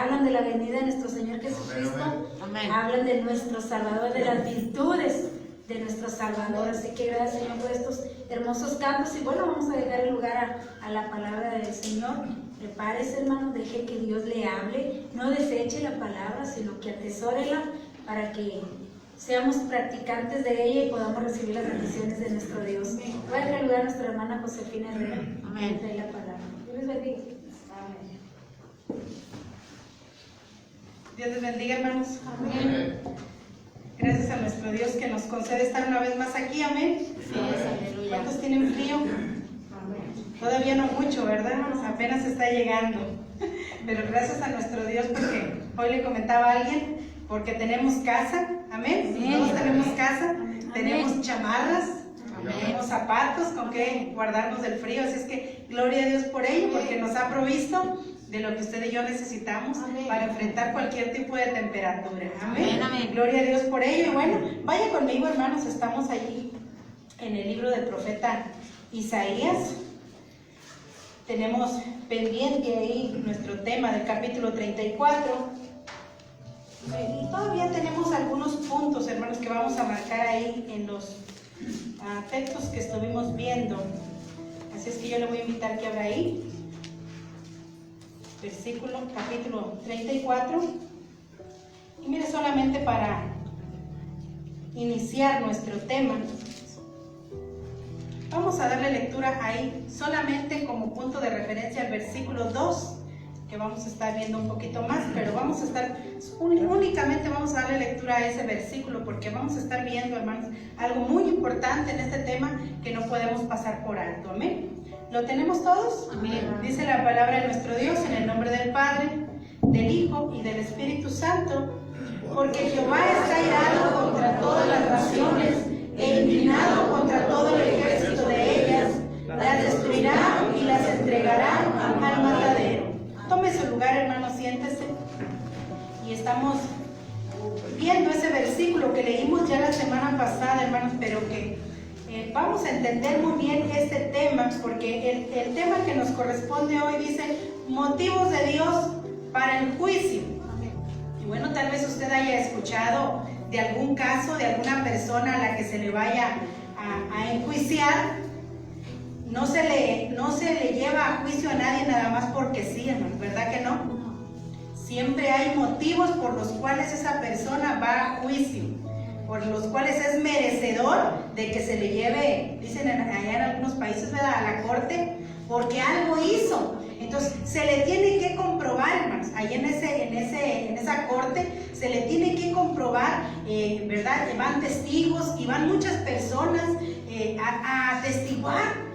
hablan de la venida de nuestro Señor Jesucristo, hablan de nuestro Salvador, de las virtudes de nuestro Salvador. Así que gracias, Señor, por estos hermosos cantos. Y bueno, vamos a dejar el lugar a la palabra del Señor. Prepárese, hermano, deje que Dios le hable, no deseche la palabra, sino que atesórela para que seamos practicantes de ella y podamos recibir las bendiciones de nuestro Dios. Voy a dejar el lugar a nuestra hermana Josefina Herrera. Amén. Trae la palabra. Dios les bendiga. Amén. Dios les bendiga, hermanos. Amén. Gracias a nuestro Dios que nos concede estar una vez más aquí. Amén. Sí, aleluya. ¿Cuántos tienen frío? Todavía no mucho, ¿verdad? Apenas está llegando. Pero gracias a nuestro Dios, porque hoy le comentaba a alguien, porque tenemos casa. Amén. Todos tenemos casa. Amén. Tenemos chamarras. Amén. Tenemos zapatos con que guardarnos del frío. Así es que gloria a Dios por ello, porque nos ha provisto de lo que usted y yo necesitamos. Amén. Para enfrentar cualquier tipo de temperatura. Amén. Amén. Gloria a Dios por ello. Y bueno, vaya conmigo, hermanos, estamos allí en el libro del profeta Isaías. Tenemos pendiente ahí nuestro tema del capítulo 34. Y todavía tenemos algunos puntos, hermanos, que vamos a marcar ahí en los textos que estuvimos viendo. Así es que yo le voy a invitar que abra ahí. Capítulo 34. Y mire, solamente para iniciar nuestro tema, vamos a darle lectura ahí, solamente como punto de referencia al versículo 2, que vamos a estar viendo un poquito más, pero vamos a estar, únicamente vamos a darle lectura a ese versículo, porque vamos a estar viendo, hermanos, algo muy importante en este tema que no podemos pasar por alto. Amén. ¿Lo tenemos todos? Amén. Dice la palabra de nuestro Dios, en el nombre del Padre, del Hijo y del Espíritu Santo, porque Jehová está irado contra todas las naciones e indignado contra todo el ejército de ellas, las destruirá y las entregará al matadero. Tome su lugar, hermano, siéntese. Y estamos viendo ese versículo que leímos ya la semana pasada, hermanos, pero que vamos a entender muy bien este tema, porque el tema que nos corresponde hoy dice motivos de Dios para el juicio. Y bueno, tal vez usted haya escuchado de algún caso, de alguna persona a la que se le vaya a enjuiciar. No se le lleva a juicio a nadie nada más porque sí, hermano, ¿verdad que no? Siempre hay motivos por los cuales esa persona va a juicio, por los cuales es merecedor de que se le lleve, dicen allá en algunos países, ¿verdad?, a la corte, porque algo hizo. Entonces se le tiene que comprobar, hermanos, ahí en esa corte se le tiene que comprobar, ¿verdad? Van testigos y van muchas personas a atestiguar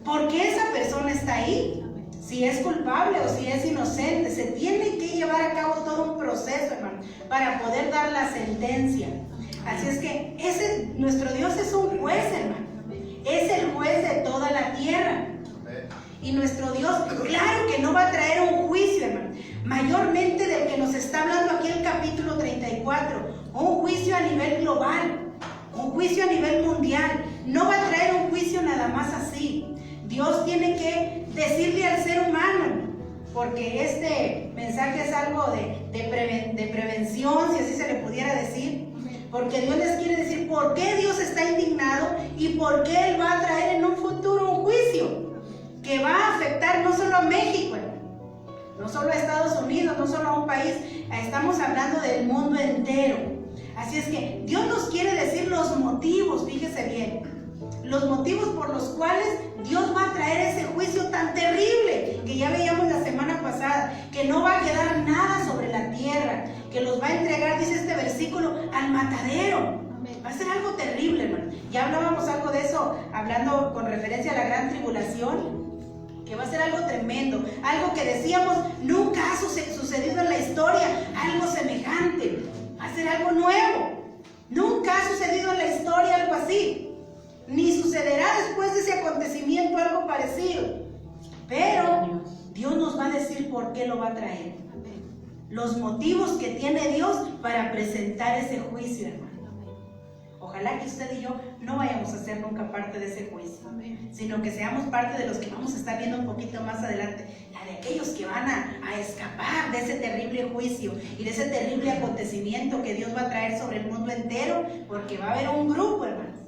por qué esa persona está ahí, si es culpable o si es inocente. Se tiene que llevar a cabo todo un proceso, hermano, para poder dar la sentencia. Así es que nuestro Dios es un juez, hermano, es el juez de toda la tierra. Y nuestro Dios, claro que no va a traer un juicio, hermano, mayormente del que nos está hablando aquí el capítulo 34, un juicio a nivel global, un juicio a nivel mundial. No va a traer un juicio nada más así. Dios tiene que decirle al ser humano, porque este mensaje es algo de prevención, si así se le pudiera decir, porque Dios les quiere decir por qué Dios está indignado y por qué Él va a traer en un futuro un juicio que va a afectar no solo a México, no solo a Estados Unidos, no solo a un país, estamos hablando del mundo entero. Así es que Dios nos quiere decir los motivos, fíjese bien, los motivos por los cuales Dios va a traer ese juicio tan terrible que ya veíamos la semana pasada, que no va a quedar nada sobre la tierra, que los va a entregar, dice este versículo, al matadero. Va a ser algo terrible, hermano. Ya hablábamos algo de eso, hablando con referencia a la gran tribulación, que va a ser algo tremendo, algo que decíamos nunca ha sucedido en la historia, algo semejante, va a ser algo nuevo. Nunca ha sucedido en la historia algo así, ni sucederá después de ese acontecimiento algo parecido. Pero Dios nos va a decir por qué lo va a traer, los motivos que tiene Dios para presentar ese juicio, hermano. Ojalá que usted y yo no vayamos a ser nunca parte de ese juicio, sino que seamos parte de los que vamos a estar viendo un poquito más adelante, la de aquellos que van a escapar de ese terrible juicio y de ese terrible acontecimiento que Dios va a traer sobre el mundo entero, porque va a haber un grupo, hermanos,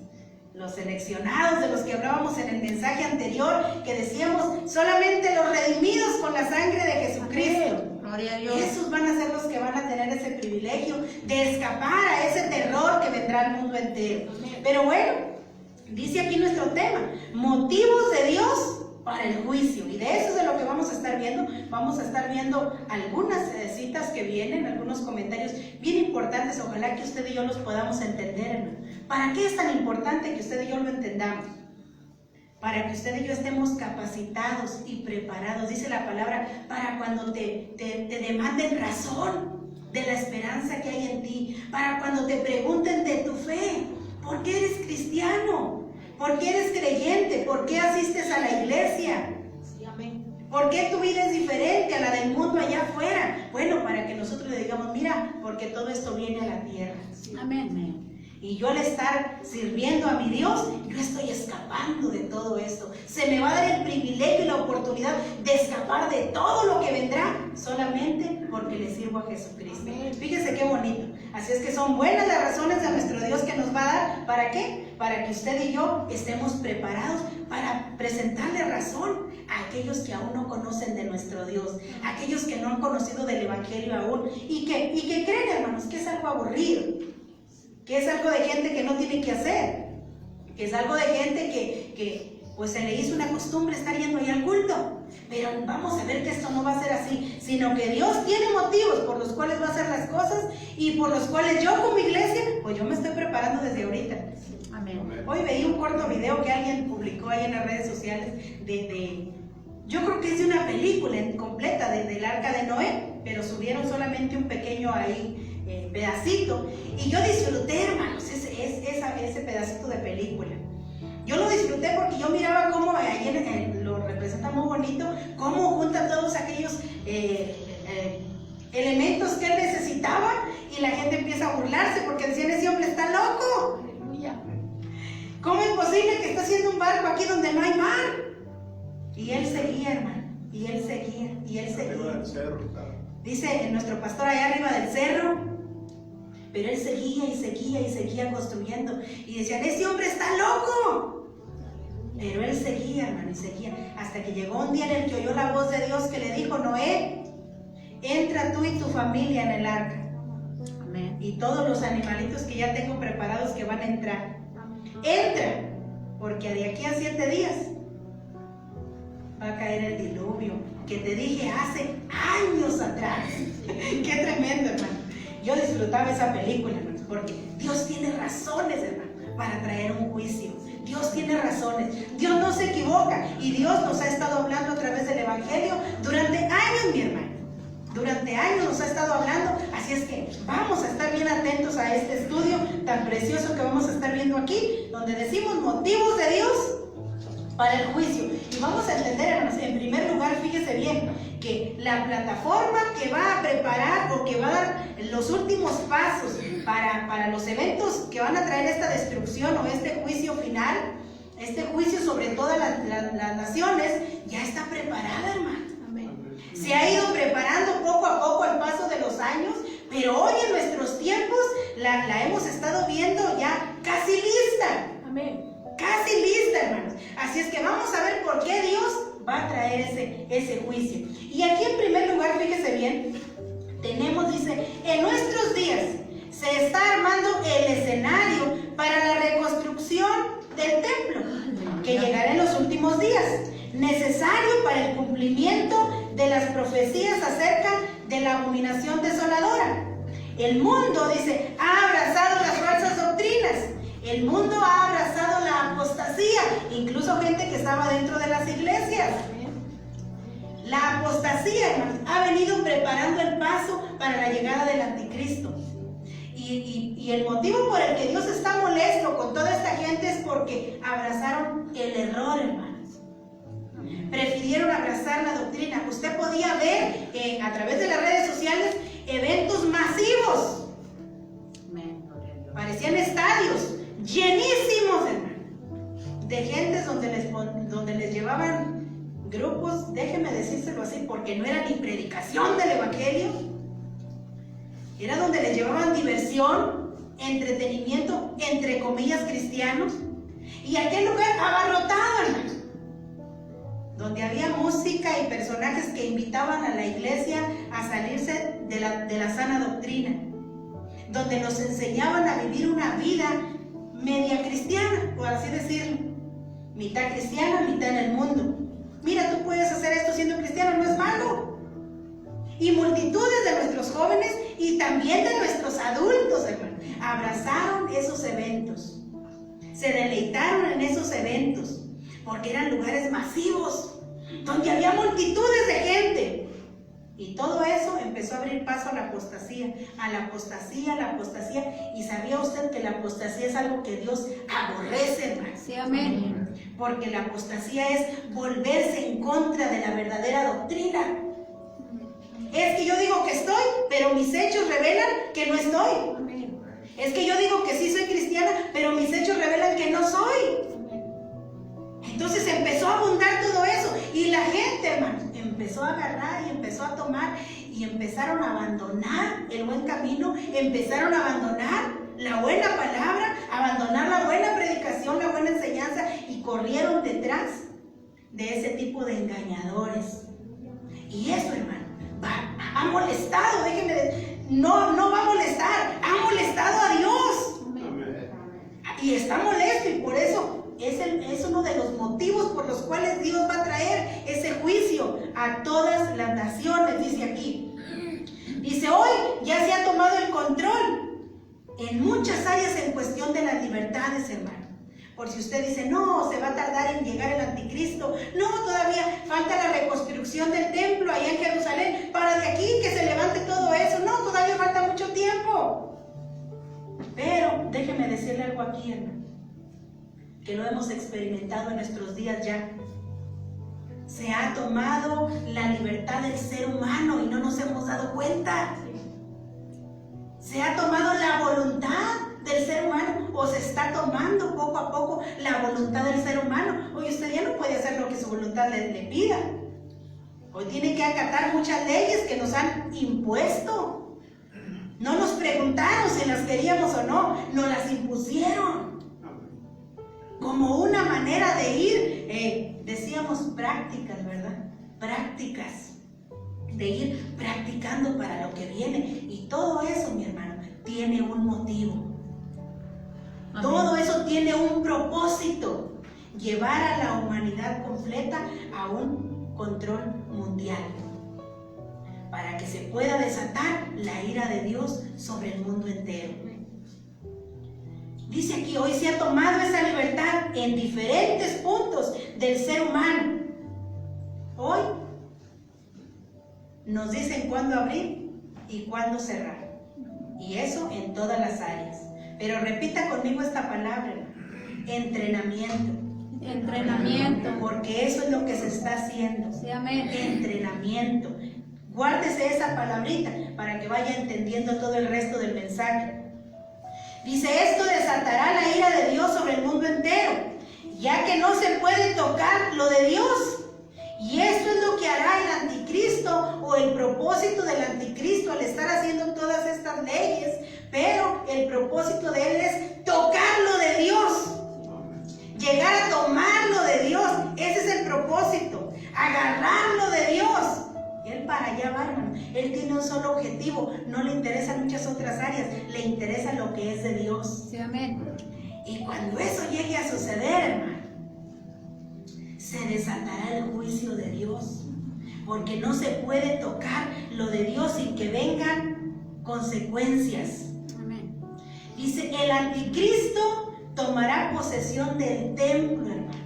los seleccionados de los que hablábamos en el mensaje anterior, que decíamos solamente los redimidos con la sangre de Jesucristo. Gloria a Dios. Esos van a ser los que van a tener ese privilegio de escapar a ese terror que vendrá al mundo entero. Pero bueno, dice aquí nuestro tema, motivos de Dios para el juicio, y de eso es de lo que vamos a estar viendo. Vamos a estar viendo algunas citas que vienen, algunos comentarios bien importantes. Ojalá que usted y yo los podamos entender, hermano. ¿Para qué es tan importante que usted y yo lo entendamos? Para que usted y yo estemos capacitados y preparados, dice la palabra, para cuando te demanden razón de la esperanza que hay en ti, para cuando te pregunten de tu fe, ¿por qué eres cristiano? ¿Por qué eres creyente? ¿Por qué asistes a la iglesia? Sí, amén. ¿Por qué tu vida es diferente a la del mundo allá afuera? Bueno, para que nosotros le digamos, mira, porque todo esto viene a la tierra. Sí, amén. Y yo al estar sirviendo a mi Dios, yo estoy escapando de todo esto. Se me va a dar el privilegio y la oportunidad de escapar de todo lo que vendrá, solamente porque le sirvo a Jesucristo. Fíjese qué bonito. Así es que son buenas las razones de nuestro Dios que nos va a dar. ¿Para qué? Para que usted y yo estemos preparados para presentarle razón a aquellos que aún no conocen de nuestro Dios, a aquellos que no han conocido del Evangelio aún, y que creen, hermanos, que es algo aburrido, que es algo de gente que no tiene que hacer, que es algo de gente que pues se le hizo una costumbre estar yendo ahí al culto. Pero vamos a ver que esto no va a ser así, sino que Dios tiene motivos por los cuales va a hacer las cosas y por los cuales yo como iglesia, pues yo me estoy preparando desde ahorita. Amén. Hoy veí un corto video que alguien publicó ahí en las redes sociales yo creo que es de una película completa del Arca de Noé, pero subieron solamente un pequeño ahí pedacito, y yo disfruté, hermanos, ese pedacito de película. Yo lo disfruté porque yo miraba cómo ahí lo representa muy bonito, cómo junta todos aquellos elementos que él necesitaba, y la gente empieza a burlarse porque decían, ese hombre está loco. Aleluya. ¿Cómo es posible que está haciendo un barco aquí donde no hay mar? Y él seguía, hermano, y él seguía, y él seguía. Arriba del cerro, claro. Dice nuestro pastor allá arriba del cerro, pero él seguía y seguía y seguía construyendo, y decían, ese hombre está loco. Pero él seguía, hermano, y seguía, hasta que llegó un día en el que oyó la voz de Dios que le dijo, Noé, entra tú y tu familia en el arca. Amén. Y todos los animalitos que ya tengo preparados que van a entrar. Entra, porque de aquí a 7 días va a caer el diluvio que te dije hace años atrás. Qué tremendo, hermano. Yo disfrutaba esa película, hermanos, porque Dios tiene razones, hermano, para traer un juicio. Dios tiene razones. Dios no se equivoca, y Dios nos ha estado hablando a través del Evangelio durante años, mi hermano. Durante años nos ha estado hablando, así es que vamos a estar bien atentos a este estudio tan precioso que vamos a estar viendo aquí, donde decimos motivos de Dios para el juicio. Y vamos a entender, hermanos, en primer lugar, fíjese bien, que la plataforma que va a preparar o que va a dar los últimos pasos para los eventos que van a traer esta destrucción o este juicio final, este juicio sobre todas las naciones, ya está preparada, hermano. Se ha ido preparando poco a poco al paso de los años, pero hoy en nuestros tiempos la hemos estado viendo ya casi lista. Amén. Casi lista, hermanos. Así es que vamos a ver por qué Dios va a traer ese juicio. Y aquí en primer lugar, fíjese bien, tenemos, dice, en nuestros días se está armando el escenario para la reconstrucción del templo, que llegará en los últimos días, necesario para el cumplimiento de las profecías acerca de la abominación desoladora. El mundo, dice, ha abrazado las falsas doctrinas. El mundo ha abrazado la apostasía, incluso gente que estaba dentro de las iglesias. La apostasía, hermanos, ha venido preparando el paso para la llegada del anticristo. Y el motivo por el que Dios está molesto con toda esta gente es porque abrazaron el error, hermanos. Prefirieron abrazar la doctrina. Usted podía ver a través de las redes sociales eventos masivos. Parecían estadios, Era donde les llevaban diversión, entretenimiento, entre comillas, cristianos. Y aquel lugar abarrotado, hermano, donde había música y personajes que invitaban a la iglesia a salirse de la sana doctrina, donde nos enseñaban a vivir una vida media cristiana, por así decirlo, mitad cristiana, mitad en el mundo. Mira, tú puedes hacer esto siendo cristiano, no es malo. Y multitudes de nuestros jóvenes y también de nuestros adultos, hermano, abrazaron esos eventos, se deleitaron en esos eventos, porque eran lugares masivos, donde había multitudes de gente. Y todo eso empezó a abrir paso a la apostasía, a la apostasía, a la apostasía. Y sabía usted que la apostasía es algo que Dios aborrece, hermano. Sí, amén. Porque la apostasía es volverse en contra de la verdadera doctrina. Es que yo digo que estoy, pero mis hechos revelan que no estoy. Amén. Es que yo digo que sí soy cristiana, pero mis hechos revelan que no soy. Entonces empezó a abundar todo eso. Y la gente, hermano, empezó a agarrar y empezó a tomar. Y empezaron a abandonar el buen camino. Empezaron a abandonar la buena palabra, abandonar la buena predicación, la buena enseñanza. Y corrieron detrás de ese tipo de engañadores. Y eso, hermano, ha molestado, déjenme decir, no va a molestar, ha molestado a Dios. Amén. Y está molesto, y por eso es uno de los motivos por los cuales Dios va a traer ese juicio a todas las naciones, dice aquí. Dice, hoy ya se ha tomado el control en muchas áreas en cuestión de las libertades, hermano. Por si usted dice, no, se va a tardar en llegar el anticristo. No, todavía falta la reconstrucción del templo allá en Jerusalén. Para de aquí que se levante todo eso. No, todavía falta mucho tiempo. Pero déjeme decirle algo aquí, hermano, que lo hemos experimentado en nuestros días ya. Se ha tomado la libertad del ser humano y no nos hemos dado cuenta. Se ha tomado la voluntad del ser humano, o se está tomando poco a poco la voluntad del ser humano. Hoy usted ya no puede hacer lo que su voluntad le pida. Hoy tiene que acatar muchas leyes que nos han impuesto. No nos preguntaron si las queríamos o no, nos las impusieron. Como una manera de ir, decíamos prácticas, ¿verdad? Prácticas. De ir practicando para lo que viene. Y todo eso, mi hermano, tiene un motivo. Amén. Todo eso tiene un propósito. Llevar a la humanidad completa a un control mundial. Para que se pueda desatar la ira de Dios sobre el mundo entero. Dice aquí, hoy se ha tomado esa libertad en diferentes puntos del ser humano. Hoy nos dicen cuándo abrir y cuándo cerrar. Y eso en todas las áreas. Pero repita conmigo esta palabra: entrenamiento. Entrenamiento. Porque eso es lo que se está haciendo. Sí, amén. Entrenamiento. Guárdese esa palabrita para que vaya entendiendo todo el resto del mensaje. Dice, esto desatará la ira de Dios sobre el mundo entero, ya que no se puede tocar lo de Dios. Y esto es lo que hará el anticristo, o el propósito del anticristo al estar haciendo todas estas leyes. Pero el propósito de él es tocar lo de Dios, llegar a tomar lo de Dios. Ese es el propósito, agarrar lo de Dios. Él para allá va, hermano. Él tiene un solo objetivo, no le interesan muchas otras áreas, le interesa lo que es de Dios. Sí, amén. Y cuando eso llegue a suceder, hermano, se desatará el juicio de Dios, porque no se puede tocar lo de Dios sin que vengan consecuencias. Amén. Dice, el anticristo tomará posesión del templo, hermano.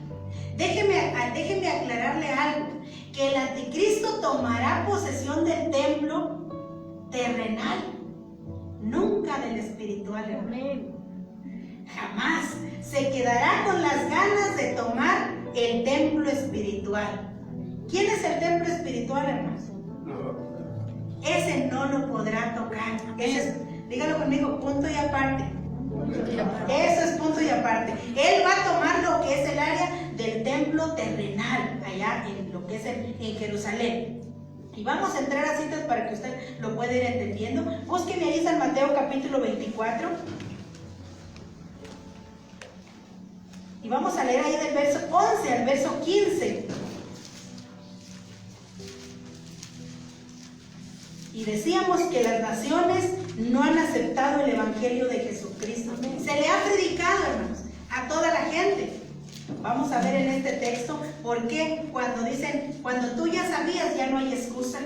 Déjeme aclararle algo, que el anticristo tomará posesión del templo terrenal, nunca del espiritual, hermano. Jamás. Se quedará con las ganas de tomar el templo espiritual. ¿Quién es el templo espiritual, hermanos? Ese no lo podrá tocar. Ese es, dígalo conmigo, punto y aparte. Eso es punto y aparte. Él va a tomar lo que es el área del templo terrenal, allá en lo que es en Jerusalén. Y vamos a entrar a citas para que usted lo pueda ir entendiendo. Búsqueme ahí San Mateo capítulo 24. Y vamos a leer ahí del verso 11 al verso 15. Y decíamos que las naciones no han aceptado el Evangelio de Jesucristo. Se le ha predicado, hermanos, a toda la gente. Vamos a ver en este texto por qué cuando dicen, cuando tú ya sabías ya no hay excusa.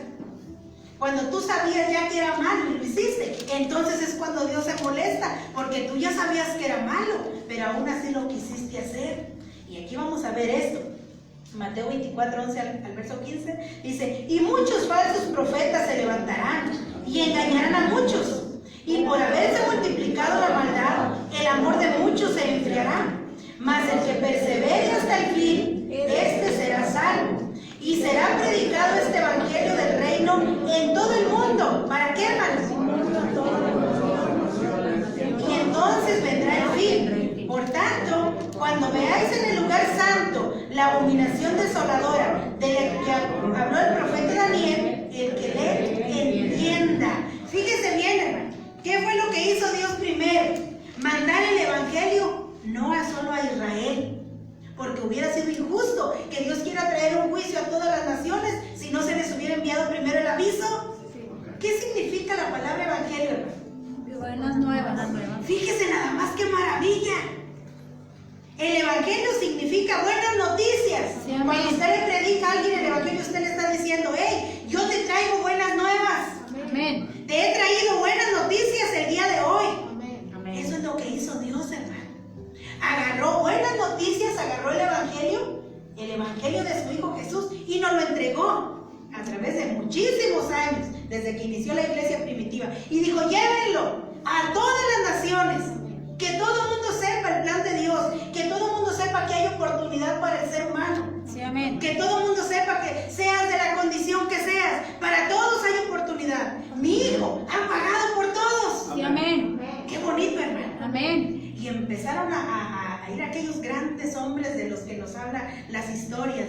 Cuando tú sabías ya que era malo y lo hiciste, entonces es cuando Dios se molesta, porque tú ya sabías que era malo, pero aún así lo quisiste hacer. Y aquí vamos a ver esto. Mateo 24, 11 al verso 15, dice, y muchos falsos profetas se levantarán y engañarán a muchos. Y por haberse multiplicado la maldad, el amor de muchos se enfriará. Mas el que persevere hasta el fin, este será salvo. Y será predicado este evangelio del reino en todo el mundo. ¿Para qué, hermanos? Y entonces vendrá el fin. Por tanto, cuando veáis en el lugar santo la abominación desoladora de la que habló el profeta Daniel, el que lee, entienda. Fíjese bien, hermano. ¿Qué fue lo que hizo Dios primero? Mandar el evangelio no solo a Israel, porque hubiera sido injusto que Dios quiera traer un juicio a todas las naciones si no se les hubiera enviado primero el aviso. ¿Qué significa la palabra evangelio, hermano? Buenas nuevas. Fíjese nada más qué maravilla. El evangelio significa buenas noticias. Sí, cuando usted le predica a alguien el evangelio, usted le está diciendo, hey, yo te traigo buenas nuevas. Amén. Te he traído buenas noticias el día de hoy. Amén. Eso es lo que hizo Dios, hermano. Agarró buenas noticias, agarró el evangelio de su Hijo Jesús, y nos lo entregó a través de muchísimos años, desde que inició la iglesia primitiva, y dijo, llévenlo a todas las naciones, que todo el mundo sepa el plan de Dios, que todo el mundo sepa que hay oportunidad para el ser humano. Sí, amén. Que todo el mundo sepa que seas de la condición que seas, para todos hay oportunidad. Mi hijo ha pagado por todos. Sí, amén. Qué bonito, hermano. Amén. Y empezaron a ir aquellos grandes hombres de los que nos habla las historias,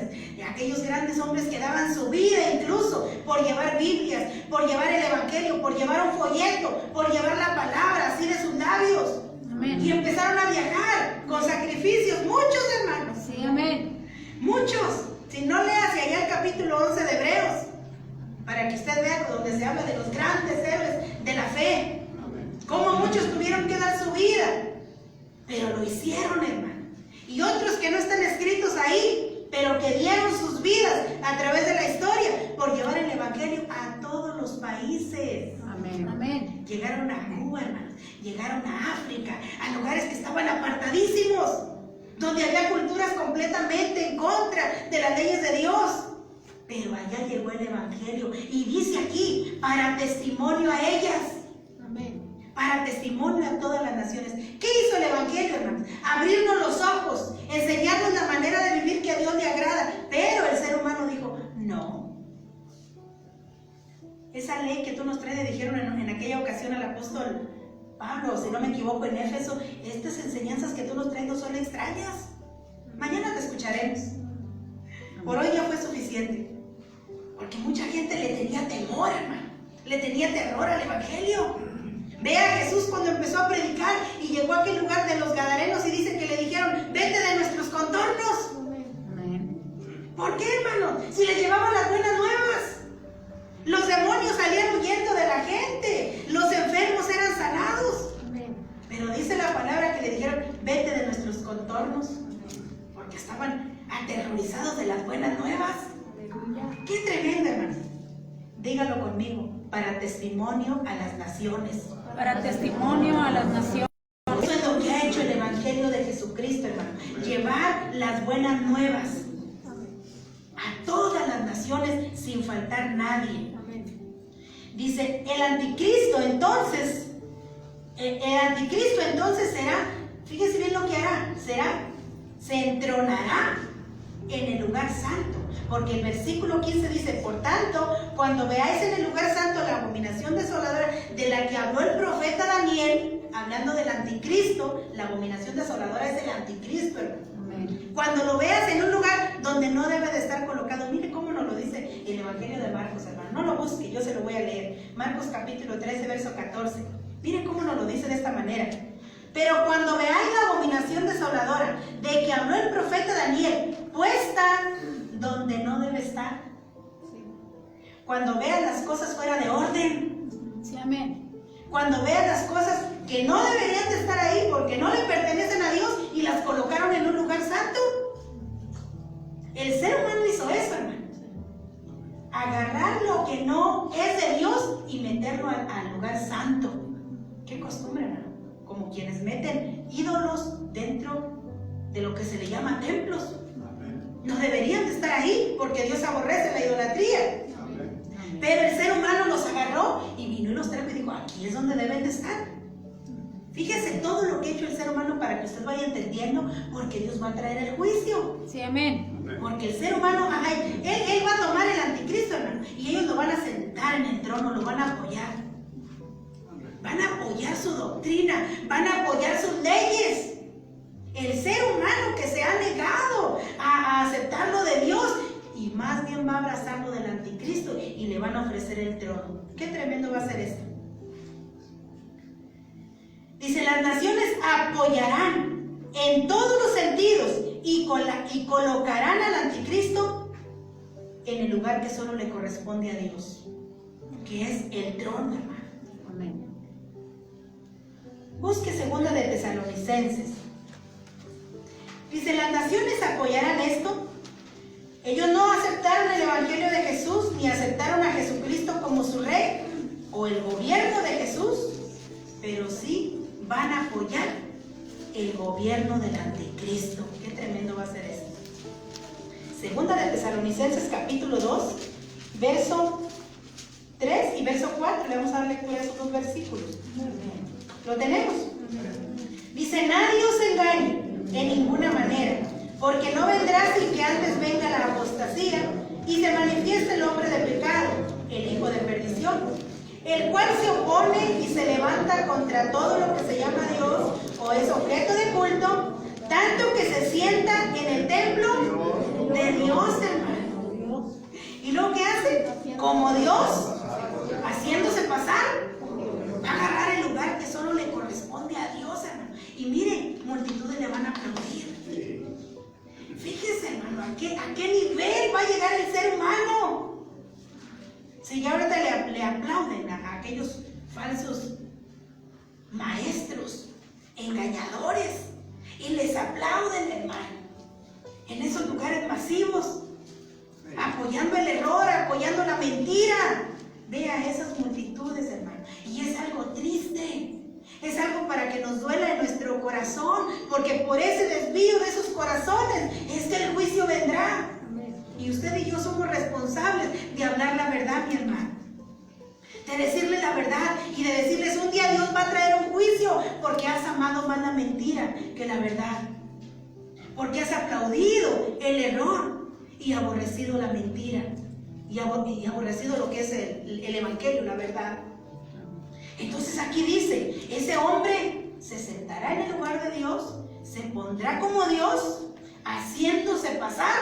aquellos grandes hombres que daban su vida incluso por llevar Biblias, por llevar el evangelio, por llevar un folleto, por llevar la palabra así de sus labios. Amén. Y empezaron a viajar con sacrificios, muchos, hermanos. Sí, amén. Muchos. Si no lea hacia allá el capítulo 11 de Hebreos, para que usted vea donde se habla de los grandes héroes de la fe, cómo muchos tuvieron que dar su vida, pero lo hicieron, hermano. Y otros que no están escritos ahí, pero que dieron sus vidas a través de la historia por llevar el evangelio a todos los países. Amén. Amén. Llegaron a Cuba, hermanos, llegaron a África, a lugares que estaban apartadísimos, donde había culturas completamente en contra de las leyes de Dios. Pero allá llegó el evangelio, y dice aquí, para testimonio a ellas. Amén. Para testimonio a todas las naciones. ¿Qué hizo el evangelio, hermanos? Abrirnos los ojos, enseñarnos la manera de vivir que a Dios le agrada. Pero el ser humano dijo, no. Esa ley que tú nos traes, dijeron en aquella ocasión al apóstol Pablo, si no me equivoco, en Éfeso, estas enseñanzas que tú nos traes no son extrañas. Mañana te escucharemos. Por hoy ya fue suficiente. Porque mucha gente le tenía temor, hermano. Le tenía terror al evangelio. Ve a Jesús cuando empezó a predicar y llegó a aquel lugar de los Gadarenos y dice que le dijeron, vete de nuestros contornos. Amén. ¿Por qué, hermano? Si le llevaban las buenas nuevas. Los demonios salían huyendo de la gente. Los enfermos eran sanados. Amén. Pero dice la palabra que le dijeron, vete de nuestros contornos. Porque estaban aterrorizados de las buenas nuevas. Aleluya. Qué tremendo, hermano. Dígalo conmigo, para testimonio a las naciones. Para testimonio a las naciones. Eso es lo que ha hecho el evangelio de Jesucristo, hermano. Llevar las buenas nuevas a todas las naciones sin faltar nadie. Dice, el anticristo entonces será, fíjese bien lo que hará, se entronará en el lugar santo. Porque el versículo 15 dice, por tanto, cuando veáis en el lugar santo la abominación desoladora de la que habló el profeta Daniel, hablando del anticristo, la abominación desoladora es el anticristo, hermano. Amén. Cuando lo veas en un lugar donde no debe de estar colocado, mire cómo nos lo dice el Evangelio de Marcos, hermano. no lo busque, yo se lo voy a leer. Marcos capítulo 13, verso 14. Miren cómo nos lo dice de esta manera. Pero cuando veáis la abominación desoladora de que habló el profeta Daniel, puesta donde no debe estar. Cuando vean las cosas fuera de orden. Sí, amén. Cuando vean las cosas que no deberían de estar ahí porque no le pertenecen a Dios y las colocaron en un lugar santo. El ser humano hizo eso, hermano. Agarrar lo que no es de Dios y meterlo al lugar santo. Qué costumbre, hermano. Como quienes meten ídolos dentro de lo que se le llama templos. No deberían de estar ahí porque Dios aborrece la idolatría. Pero el ser humano los agarró y vino y los trajo y dijo, aquí es donde deben de estar. Fíjese todo lo que ha hecho el ser humano para que usted vaya entendiendo, porque Dios va a traer el juicio. Sí, amén. Porque el ser humano, él va a tomar el anticristo, hermano, y ellos lo van a sentar en el trono, lo van a apoyar. Van a apoyar su doctrina, van a apoyar sus leyes. El ser humano que se ha negado a aceptar lo de Dios, y más bien va a abrazar lo del anticristo y le van a ofrecer el trono. Qué tremendo va a ser esto. Dice, las naciones apoyarán en todos los sentidos y colocarán al anticristo en el lugar que solo le corresponde a Dios, que es el trono, hermano. Amén. Busque segunda de Tesalonicenses. Dice, las naciones apoyarán esto. Ellos no aceptaron el evangelio de Jesús, ni aceptaron a Jesucristo como su rey o el gobierno de Jesús, pero sí van a apoyar el gobierno del anticristo. Qué tremendo va a ser esto. Segunda de Tesalonicenses capítulo 2, verso 3 y verso 4. Le vamos a dar lectura a esos dos versículos. ¿Lo tenemos? Dice, nadie os engañe en ninguna manera, porque no vendrá sin que antes venga la apostasía y se manifieste el hombre de pecado, el hijo de perdición, el cual se opone y se levanta contra todo lo que se llama Dios o es objeto de culto, tanto que se sienta en el templo de Dios, hermano. ¿Y lo que hace? Como Dios, haciéndose pasar, va a agarrar el lugar que solo le corresponde a Dios, hermano. Y mire, multitudes le van a aplaudir. Fíjese, hermano, ¿a qué nivel va a llegar el ser humano? Si ya ahorita le aplauden a aquellos falsos maestros, engañadores, y les aplauden, hermano, en esos lugares masivos, apoyando el error, apoyando la mentira. Vea esas multitudes, hermano, y es algo triste. Es algo para que nos duela en nuestro corazón, porque por ese desvío de esos corazones es que el juicio vendrá. Y usted y yo somos responsables de hablar la verdad, mi hermano. De decirle la verdad y de decirles un día Dios va a traer un juicio porque has amado más la mentira que la verdad. Porque has aplaudido el error y aborrecido la mentira. Y aborrecido lo que es el evangelio, la verdad. Entonces aquí dice, ese hombre se sentará en el lugar de Dios, se pondrá como Dios, haciéndose pasar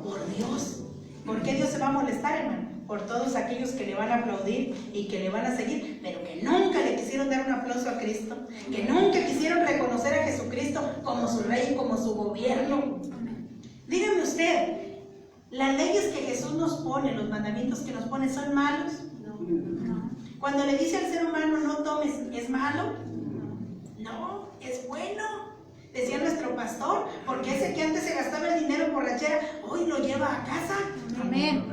por Dios. ¿Por qué Dios se va a molestar, hermano? Por todos aquellos que le van a aplaudir y que le van a seguir, pero que nunca le quisieron dar un aplauso a Cristo, que nunca quisieron reconocer a Jesucristo como su rey y como su gobierno. Dígame usted, ¿las leyes que Jesús nos pone, los mandamientos que nos pone, son malos? No. Cuando le dice al ser humano no tomes, ¿es malo? No, es bueno. Decía nuestro pastor, porque ese que antes se gastaba el dinero en borrachera, hoy lo lleva a casa. Amén.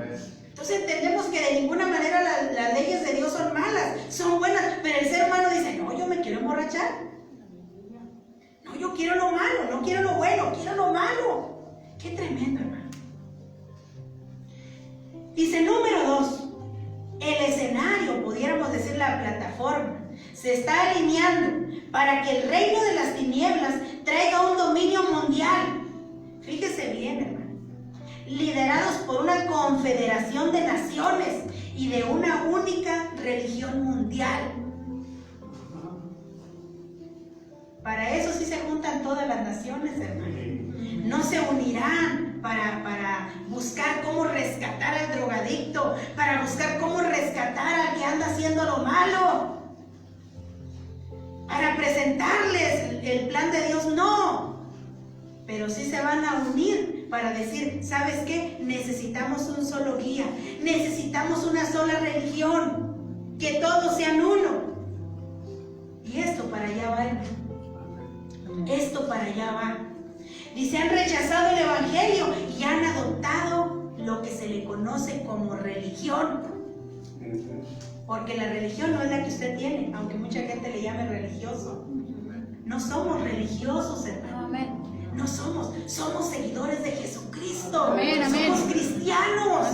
Entonces entendemos que de ninguna manera las leyes de Dios son malas, son buenas, pero el ser humano dice, no, yo me quiero emborrachar. No, yo quiero lo malo, no quiero lo bueno, quiero lo malo. Qué tremendo, hermano. Dice número 2. El escenario, pudiéramos decir la plataforma, se está alineando para que el reino de las tinieblas traiga un dominio mundial. Fíjese bien, hermano. Liderados por una confederación de naciones y de una única religión mundial. Para eso sí se juntan todas las naciones, hermano. No se unirán para buscar cómo rescatar al drogadicto, para buscar cómo rescatar al que anda haciendo lo malo, para presentarles el plan de Dios, no. Pero sí se van a unir para decir, ¿sabes qué? Necesitamos un solo guía, necesitamos una sola religión, que todos sean uno. Y esto para allá va, hermano. Esto para allá va. Dice, han rechazado el evangelio y han adoptado lo que se le conoce como religión. Porque la religión no es la que usted tiene, aunque mucha gente le llame religioso. No somos religiosos, hermano. No somos seguidores de Jesucristo. Somos cristianos.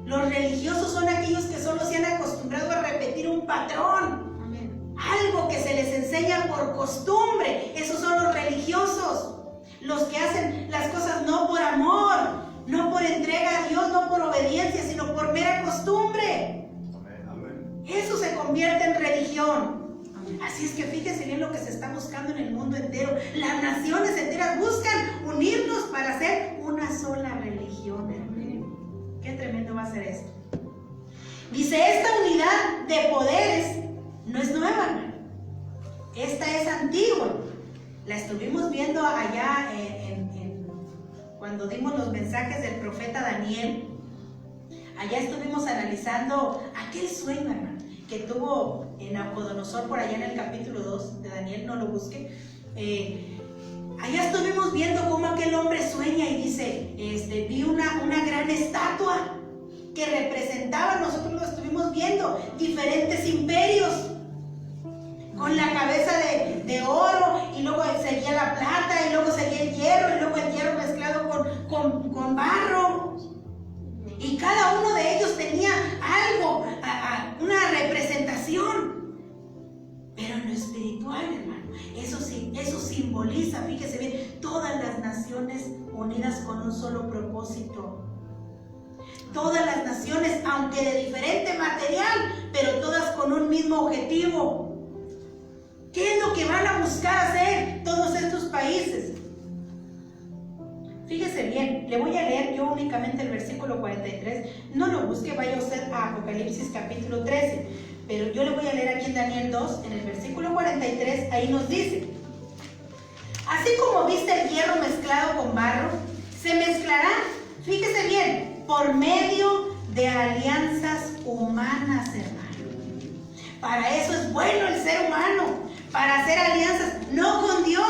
Los religiosos son aquellos que solo se han acostumbrado a repetir un patrón. Algo que se les enseña por costumbre. Esos son los religiosos. Los que hacen las cosas no por amor, no por entrega a Dios, no por obediencia, sino por mera costumbre. Eso se convierte en religión. Así es que fíjense bien lo que se está buscando en el mundo entero. Las naciones enteras buscan unirnos para hacer una sola religión. Qué tremendo va a ser esto. Dice, esta unidad de poderes no es nueva, esta es antigua. La estuvimos viendo allá cuando dimos los mensajes del profeta Daniel. Allá estuvimos analizando aquel sueño, hermano, que tuvo Nabucodonosor por allá en el capítulo 2 de Daniel, no lo busque. Allá estuvimos viendo cómo aquel hombre sueña y dice, vi una gran estatua que representaba, nosotros lo estuvimos viendo, diferentes imperios, con la cabeza de oro, y luego seguía la plata, y luego seguía el hierro, y luego el hierro mezclado con barro. Y cada uno de ellos tenía algo, una representación. Pero en lo espiritual, hermano, eso simboliza, fíjese bien, todas las naciones unidas con un solo propósito. Todas las naciones, aunque de diferente material, pero todas con un mismo objetivo. ¿Qué es lo que van a buscar hacer todos estos países? Fíjese bien, le voy a leer yo únicamente el versículo 43. No lo busque, vaya usted a Apocalipsis capítulo 13. Pero yo le voy a leer aquí en Daniel 2, en el versículo 43, ahí nos dice: así como viste el hierro mezclado con barro, se mezclará, fíjese bien, por medio de alianzas humanas, hermano. Para eso es bueno el ser humano, para hacer alianzas, no con Dios.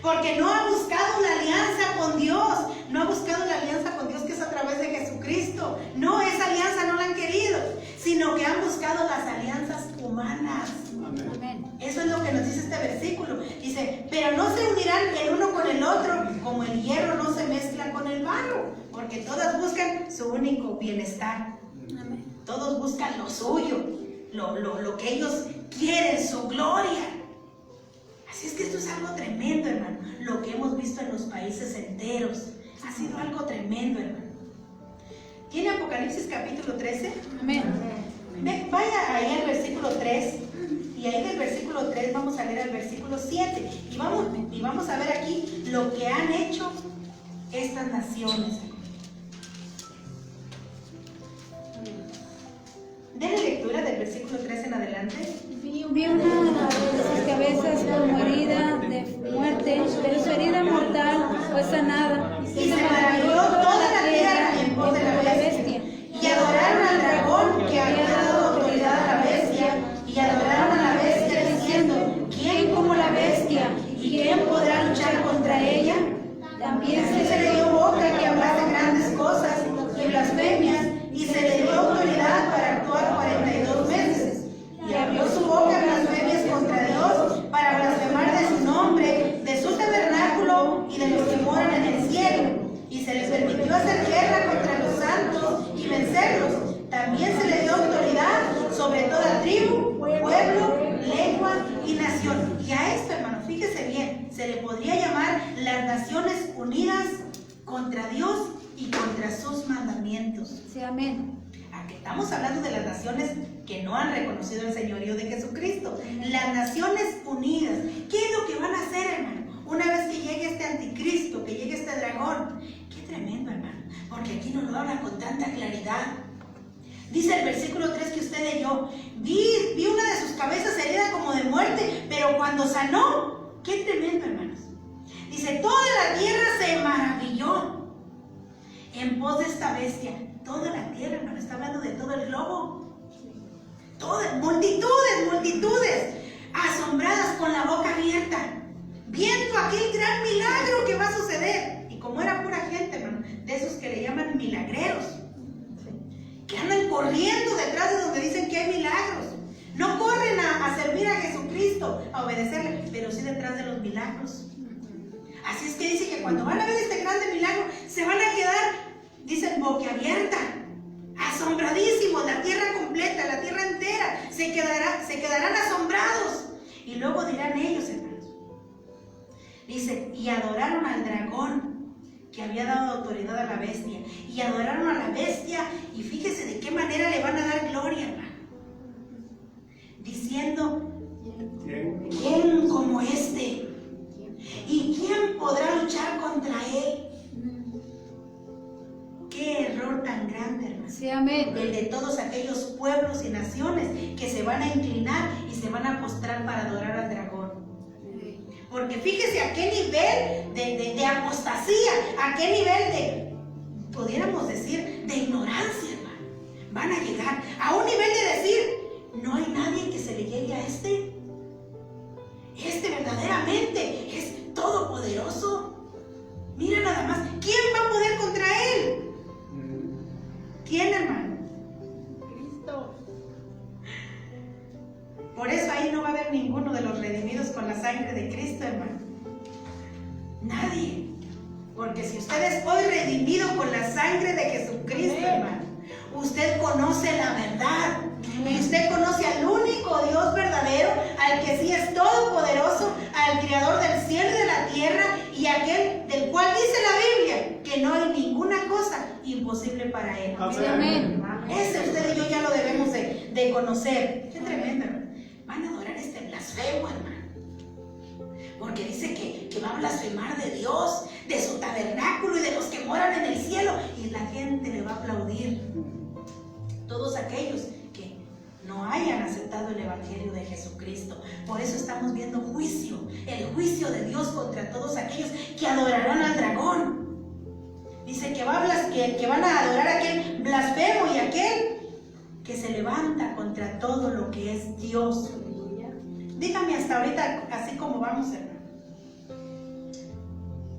Porque no ha buscado una alianza con Dios, no ha buscado la alianza con Dios que es a través de Jesucristo. No, esa alianza no la han querido, sino que han buscado las alianzas humanas. Amén. Eso es lo que nos dice este versículo. Dice, pero no se unirán el uno con el otro, como el hierro no se mezcla con el barro, porque todas buscan su único bienestar. Amén. Todos buscan lo suyo, lo que ellos quieren, su gloria. Así es que esto es algo tremendo, hermano. Lo que hemos visto en los países enteros ha sido algo tremendo, hermano. ¿Tiene Apocalipsis capítulo 13? Amén. Vaya ahí al versículo 3. Y ahí del versículo 3 vamos a leer al versículo 7. Y vamos a ver aquí lo que han hecho estas naciones. Denle lectura del versículo 3 en adelante. Vi una de sus cabezas como herida de muerte, pero su herida mortal fue sanada. Y se maravilló toda la tierra en pos de la bestia. Y adoraron al dragón que había dado autoridad a la bestia. Y adoraron a la bestia diciendo, ¿quién como la bestia? ¿Y quién podrá luchar contra ella? También se le dio boca que hablase grandes cosas y blasfemias, y se le dio autoridad para actuar 42 meses. Y abrió su boca en blasfemias contra Dios para blasfemar de su nombre, de su tabernáculo y de los que moran en el cielo. Y se le permitió hacer guerra contra los santos y vencerlos. También se le dio autoridad sobre toda tribu, pueblo, lengua y nación. Y a esto, hermano, fíjese bien, se le podría llamar las Naciones Unidas contra Dios y contra sus mandamientos. Sí, amén. Aquí estamos hablando de las naciones que no han reconocido el señorío de Jesucristo. Las Naciones Unidas. ¿Qué es lo que van a hacer, hermano? una vez que llegue este anticristo, que llegue este dragón. Qué tremendo, hermano, porque aquí no lo habla con tanta claridad. Dice el versículo 3 que usted leyó, vi una de sus cabezas herida como de muerte, pero cuando sanó, qué tremendo, hermanos. Dice, toda la tierra se maravilló en pos de esta bestia. Toda la tierra, hermano, está hablando de todo el globo. Todas, multitudes, asombradas con la boca abierta, viendo aquel gran milagro que va a suceder. Y como era pura gente, hermano, de esos que le llaman milagreros, que andan corriendo detrás de donde dicen que hay milagros. No corren a servir a Jesucristo, a obedecerle, pero sí detrás de los milagros. Así es que dice que cuando van a ver este grande milagro, se van a quedar, dicen, boquiabierta, asombradísimos, la tierra completa, la tierra entera, se quedarán asombrados. Y luego dirán ellos, hermanos, dice, y adoraron al dragón, que había dado autoridad a la bestia, y adoraron a la bestia, y fíjese de qué manera le van a dar gloria, hermano, diciendo, ¿quién como este? ¿Y quién podrá luchar contra él? Qué error tan grande, hermano. Sí, amén. El de todos aquellos pueblos y naciones que se van a inclinar y se van a postrar para adorar al dragón. Porque fíjese a qué nivel de apostasía, a qué nivel de, pudiéramos decir, de ignorancia, hermano, van a llegar. A un nivel de decir, no hay nadie que se le llegue a este. Este verdaderamente es todopoderoso. Mira nada más, ¿quién va a poder contra él? ¿Quién, hermano? Cristo. Por eso ahí no va a haber ninguno de los redimidos con la sangre de Cristo, hermano. Nadie. Porque si usted es hoy redimido con la sangre de Jesucristo, hermano, usted conoce la verdad. Y usted conoce al único Dios verdadero, al que sí es todopoderoso, al creador del cielo y de la tierra, y aquel del cual dice la Biblia que no hay ninguna cosa imposible para él. Amén. Ese usted y yo ya lo debemos de conocer. Qué tremendo, hermano. Van a adorar este blasfemo, hermano, porque dice que va a blasfemar de Dios, de su tabernáculo y de los que moran en el cielo, y la gente le va a aplaudir. Todos aquellos que no hayan aceptado el evangelio de Jesucristo. Por eso estamos viendo juicio, el juicio de Dios contra todos aquellos que adorarán al dragón. Dice que van a adorar a aquel blasfemo y aquel que se levanta contra todo lo que es Dios. Dígame hasta ahorita, así como vamos, hermano.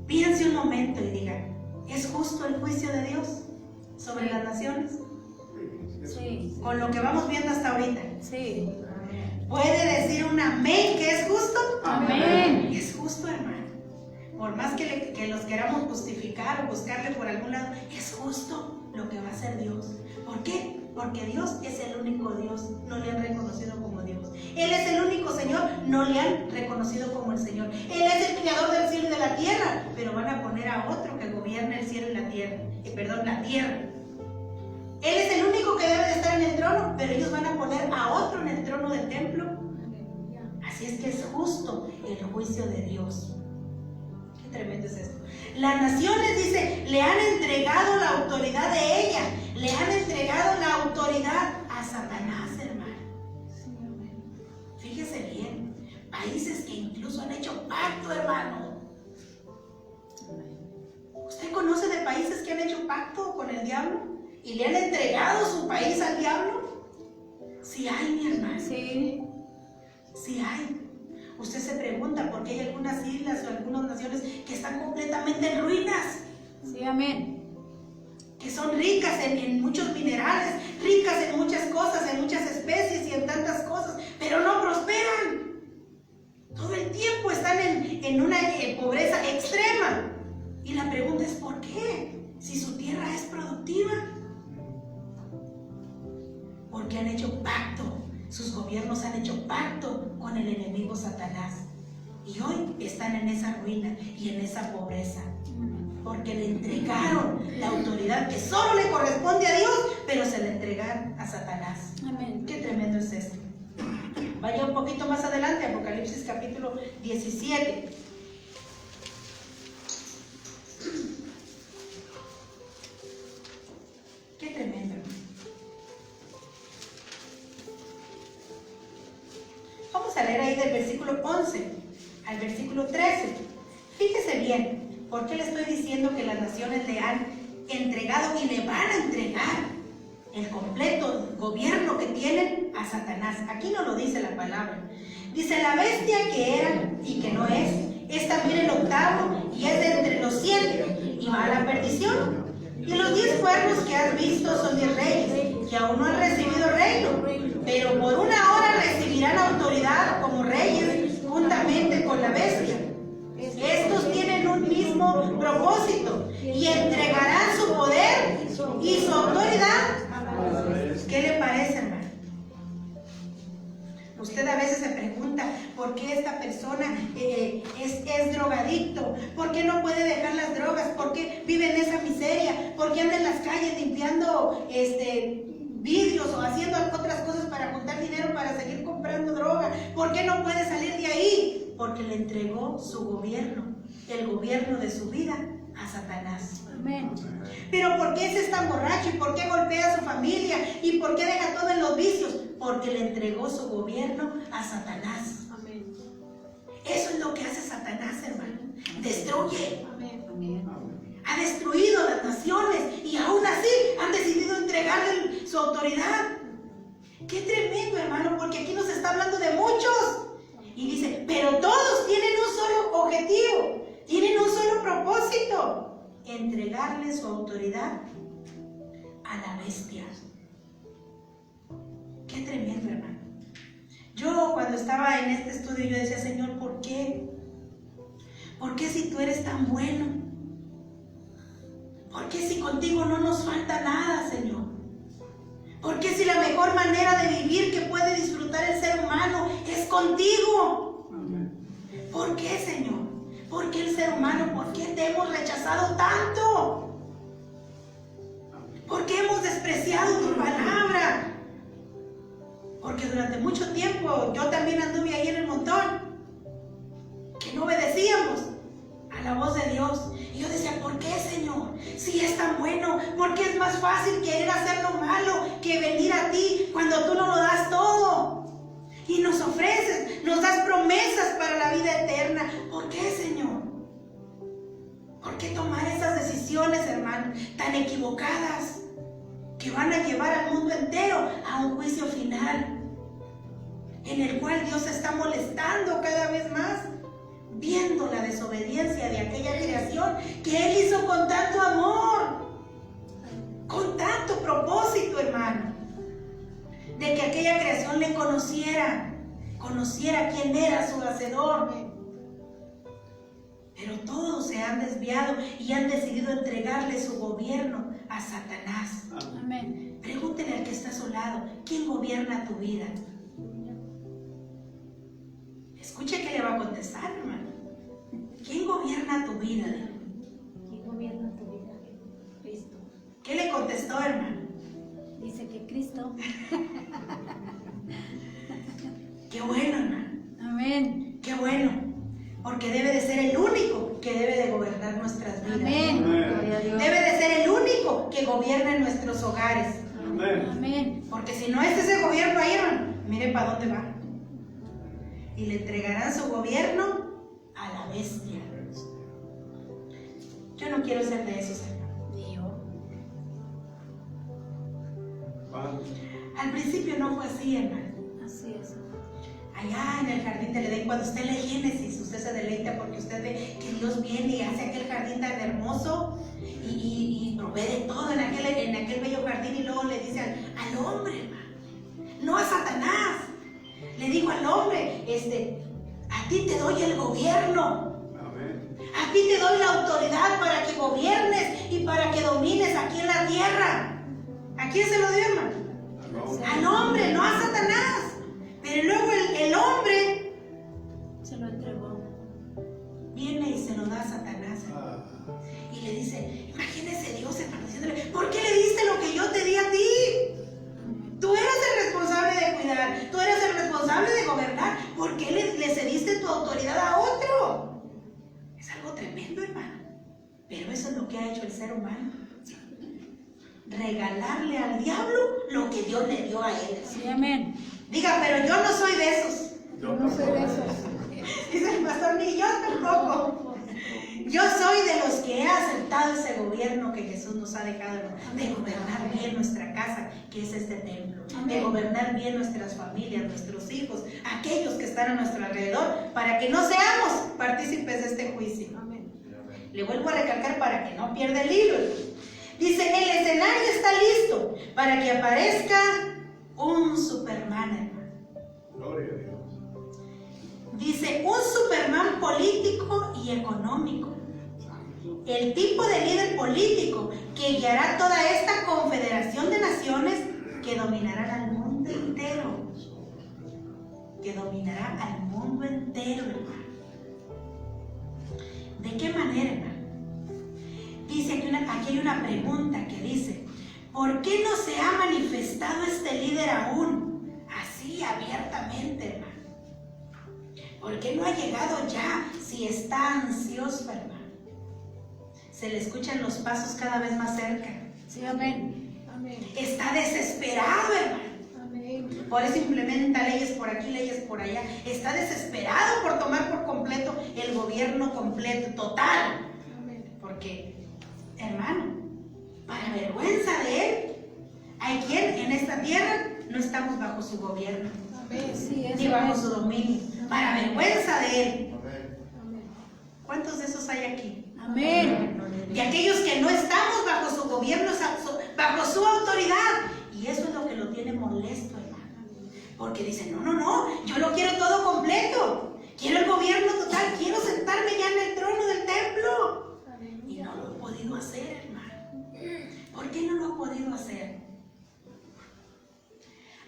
Piense un momento y diga, ¿es justo el juicio de Dios sobre las naciones? Sí. Con lo que vamos viendo hasta ahorita. Sí. ¿Puede decir un amén que es justo? Amén. Es justo, hermano. Por más que los queramos justificar o buscarle por algún lado, es justo lo que va a hacer Dios. ¿Por qué? Porque Dios es el único Dios, no le han reconocido como Dios. Él es el único Señor, no le han reconocido como el Señor. Él es el creador del cielo y de la tierra, pero van a poner a otro que gobierne el cielo y la tierra. La tierra. Él es el único que debe de estar en el trono, pero ellos van a poner a otro en el trono del templo. Así es que es justo el juicio de Dios. Qué tremendo es esto. Las naciones, dice, le han entregado la autoridad de ella, le han entregado la autoridad a Satanás, hermano. Fíjese bien, países que incluso han hecho pacto, hermano. ¿Usted conoce de países que han hecho pacto con el diablo y le han entregado su país al diablo? Sí hay, mi hermano. Sí. Sí hay. Usted se pregunta por qué hay algunas islas o algunas naciones que están completamente en ruinas. Sí, amén. Que son ricas en muchos minerales, ricas en muchas cosas, en muchas especies y en tantas cosas, pero no prosperan. Todo el tiempo están en una pobreza extrema. Y la pregunta es ¿por qué? Si su tierra es productiva. Porque han hecho pacto. Sus gobiernos han hecho pacto con el enemigo Satanás. Y hoy están en esa ruina y en esa pobreza. Porque le entregaron la autoridad que solo le corresponde a Dios, pero se la entregaron a Satanás. Amén. Qué tremendo es esto. Vaya un poquito más adelante, Apocalipsis capítulo 17. leer ahí del versículo 11 al versículo 13. Fíjese bien, ¿por qué le estoy diciendo que las naciones le han entregado y le van a entregar el completo gobierno que tienen a Satanás? Aquí no lo dice la palabra. Dice: la bestia que era y que no es también el octavo, y es de entre los 100, y va a la perdición. Y los 10 cuernos que has visto son 10 reyes, que aún no han recibido reino, pero por una hora recibirán autoridad como reyes, juntamente con la bestia. Estos tienen un mismo propósito, y entregarán su poder y su autoridad. ¿Qué le parece, hermano? Usted a veces se pregunta por qué esta persona es drogadicto, por qué no puede dejar las drogas, por qué vive en esa miseria, por qué anda en las calles limpiando vidrios o haciendo otras cosas para juntar dinero para seguir comprando droga, por qué no puede salir de ahí. Porque le entregó su gobierno, el gobierno de su vida, a Satanás. Amén. Pero ¿por qué es tan borracho? ¿Y por qué golpea a su familia? ¿Y por qué deja todo en los vicios? Porque le entregó su gobierno a Satanás. Amén. Eso es lo que hace Satanás, hermano. Destruye. Amén. Ha destruido las naciones y aún así han decidido entregarle su autoridad. Qué tremendo, hermano, porque aquí nos está hablando de muchos. Y dice, pero todos tienen un solo objetivo, tienen un solo propósito: entregarle su autoridad a la bestia. Qué tremendo, hermano. Yo cuando estaba en este estudio, yo decía: Señor, ¿por qué? ¿Por qué si tú eres tan bueno? ¿Por qué si contigo no nos falta nada, Señor? ¿Por qué si la mejor manera de vivir que puede disfrutar el ser humano es contigo? ¿Por qué, Señor? ¿Por qué el ser humano? ¿Por qué te hemos rechazado tanto? ¿Por qué hemos despreciado tu palabra? Porque durante mucho tiempo yo también anduve ahí en el montón, que no obedecíamos a la voz de Dios. Y yo decía: ¿por qué, Señor? Si es tan bueno, ¿por qué es más fácil querer hacer lo malo que venir a ti cuando tú no lo das todo? Y nos ofreces, nos das promesas para la vida eterna. ¿Por qué, Señor? ¿Por qué tomar esas decisiones, hermano, tan equivocadas, que van a llevar al mundo entero a un juicio final, en el cual Dios se está molestando cada vez más, viendo la desobediencia de aquella creación que Él hizo con tanto amor, con tanto propósito, hermano, de que aquella creación le conociera quién era su hacedor? Pero todos se han desviado y han decidido entregarle su gobierno a Satanás. Amén. Pregúntele al que está a su lado: ¿quién gobierna tu vida? Escuche que le va a contestar, hermano. ¿Quién gobierna tu vida? ¿Quién gobierna tu vida? Cristo. ¿Qué le contestó, hermano? Dice que Cristo. Qué bueno, hermano. Amén. Qué bueno. Porque debe de ser el único que debe de gobernar nuestras vidas. Amén. Gloria a Dios. Debe de ser el único que gobierne nuestros hogares. Amén. Porque si no es ese gobierno ahí, hermano, mire para dónde va. Y le entregarán su gobierno a la bestia. Yo no quiero ser de esos, hermano. Ni yo. Al principio no fue así, hermano. Así es. Allá en el jardín del Edén, cuando usted lee Génesis, usted se deleita porque usted ve que Dios viene y hace aquel jardín tan hermoso y provee de todo en aquel bello jardín, y luego le dice al hombre, hermano, no a Satanás, le dijo al hombre: a ti te doy el gobierno, a ti te doy la autoridad para que gobiernes y para que domines aquí en la tierra. ¿A quién se lo dio, hermano? Al hombre, no a Satanás. Pero luego el hombre Se lo entregó. viene y se lo da a Satanás, hermano. Y le dice: imagínese Dios, hermano, diciéndole: ¿por qué le diste lo que yo te di a ti? Tú eras el responsable de cuidar, tú eras el responsable de gobernar. ¿Por qué le cediste tu autoridad a otro? Es algo tremendo, hermano. Pero eso es lo que ha hecho el ser humano: regalarle al diablo lo que Dios le dio a él. Sí, amén. Diga: pero yo no soy de esos. Yo no soy de esos. Dice el pastor, ni yo tampoco. Yo soy de los que he aceptado ese gobierno que Jesús nos ha dejado, de gobernar bien nuestra casa, que es este templo, de gobernar bien nuestras familias, nuestros hijos, aquellos que están a nuestro alrededor, para que no seamos partícipes de este juicio. Le vuelvo a recalcar para que no pierda el hilo. Dice, el escenario está listo para que aparezca un Superman, hermano. Gloria a Dios. Dice, un Superman político y económico. El tipo de líder político que guiará toda esta confederación de naciones que dominarán al mundo entero. Que dominará al mundo entero, hermano. ¿De qué manera, hermano? Dice aquí hay una pregunta que dice, ¿por qué no se ha manifestado este líder aún? Así abiertamente, hermano. ¿Por qué no ha llegado ya si está ansioso, hermano? Se le escuchan los pasos cada vez más cerca. Sí, amén. Está desesperado, hermano. Amén. Por eso implementa leyes por aquí, leyes por allá. Está desesperado por tomar por completo el gobierno completo, total. Porque, hermano, para vergüenza de él, hay quien en esta tierra no estamos bajo su gobierno, Sí, es ni bajo amén. su dominio. Para vergüenza de él. Amén. ¿Cuántos de esos hay aquí? Amén. Y aquellos que no estamos bajo su gobierno, bajo su autoridad. Y eso es lo que lo tiene molesto, hermano. Porque dice, no, yo lo quiero todo completo. Quiero el gobierno total, quiero sentarme ya en el trono del templo. Y no lo he podido hacer, hermano. ¿Por qué no lo ha podido hacer?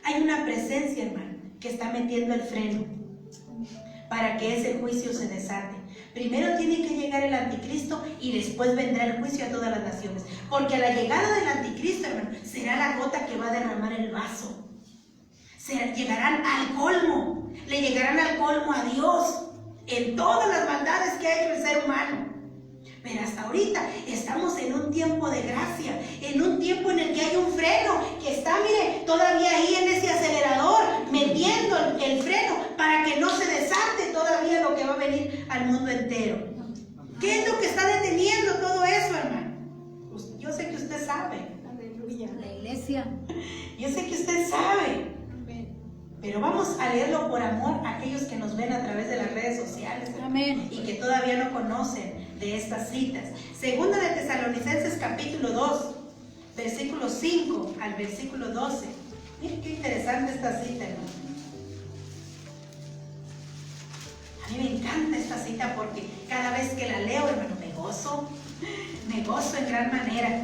Hay una presencia, hermano, que está metiendo el freno para que ese juicio se desate. Primero tiene que llegar el anticristo y después vendrá el juicio a todas las naciones. Porque a la llegada del anticristo, hermano, será la gota que va a derramar el vaso. Llegarán al colmo, le llegarán al colmo a Dios en todas las maldades que ha hecho el ser humano. Pero hasta ahorita estamos en un tiempo de gracia, en un tiempo en el que hay un freno que está, mire, todavía ahí en ese acelerador, metiendo el freno para que no se desate todavía lo que va a venir al mundo entero. ¿Qué es lo que está deteniendo todo eso, hermano? Pues yo sé que usted sabe. Aleluya. La iglesia. Yo sé que usted sabe. Pero vamos a leerlo por amor a aquellos que nos ven a través de las redes sociales. Amén. Y que todavía no conocen de estas citas. Segunda de Tesalonicenses capítulo 2, versículo 5 al versículo 12. Miren qué interesante esta cita, hermano. A mí me encanta esta cita porque cada vez que la leo, hermano, me gozo en gran manera.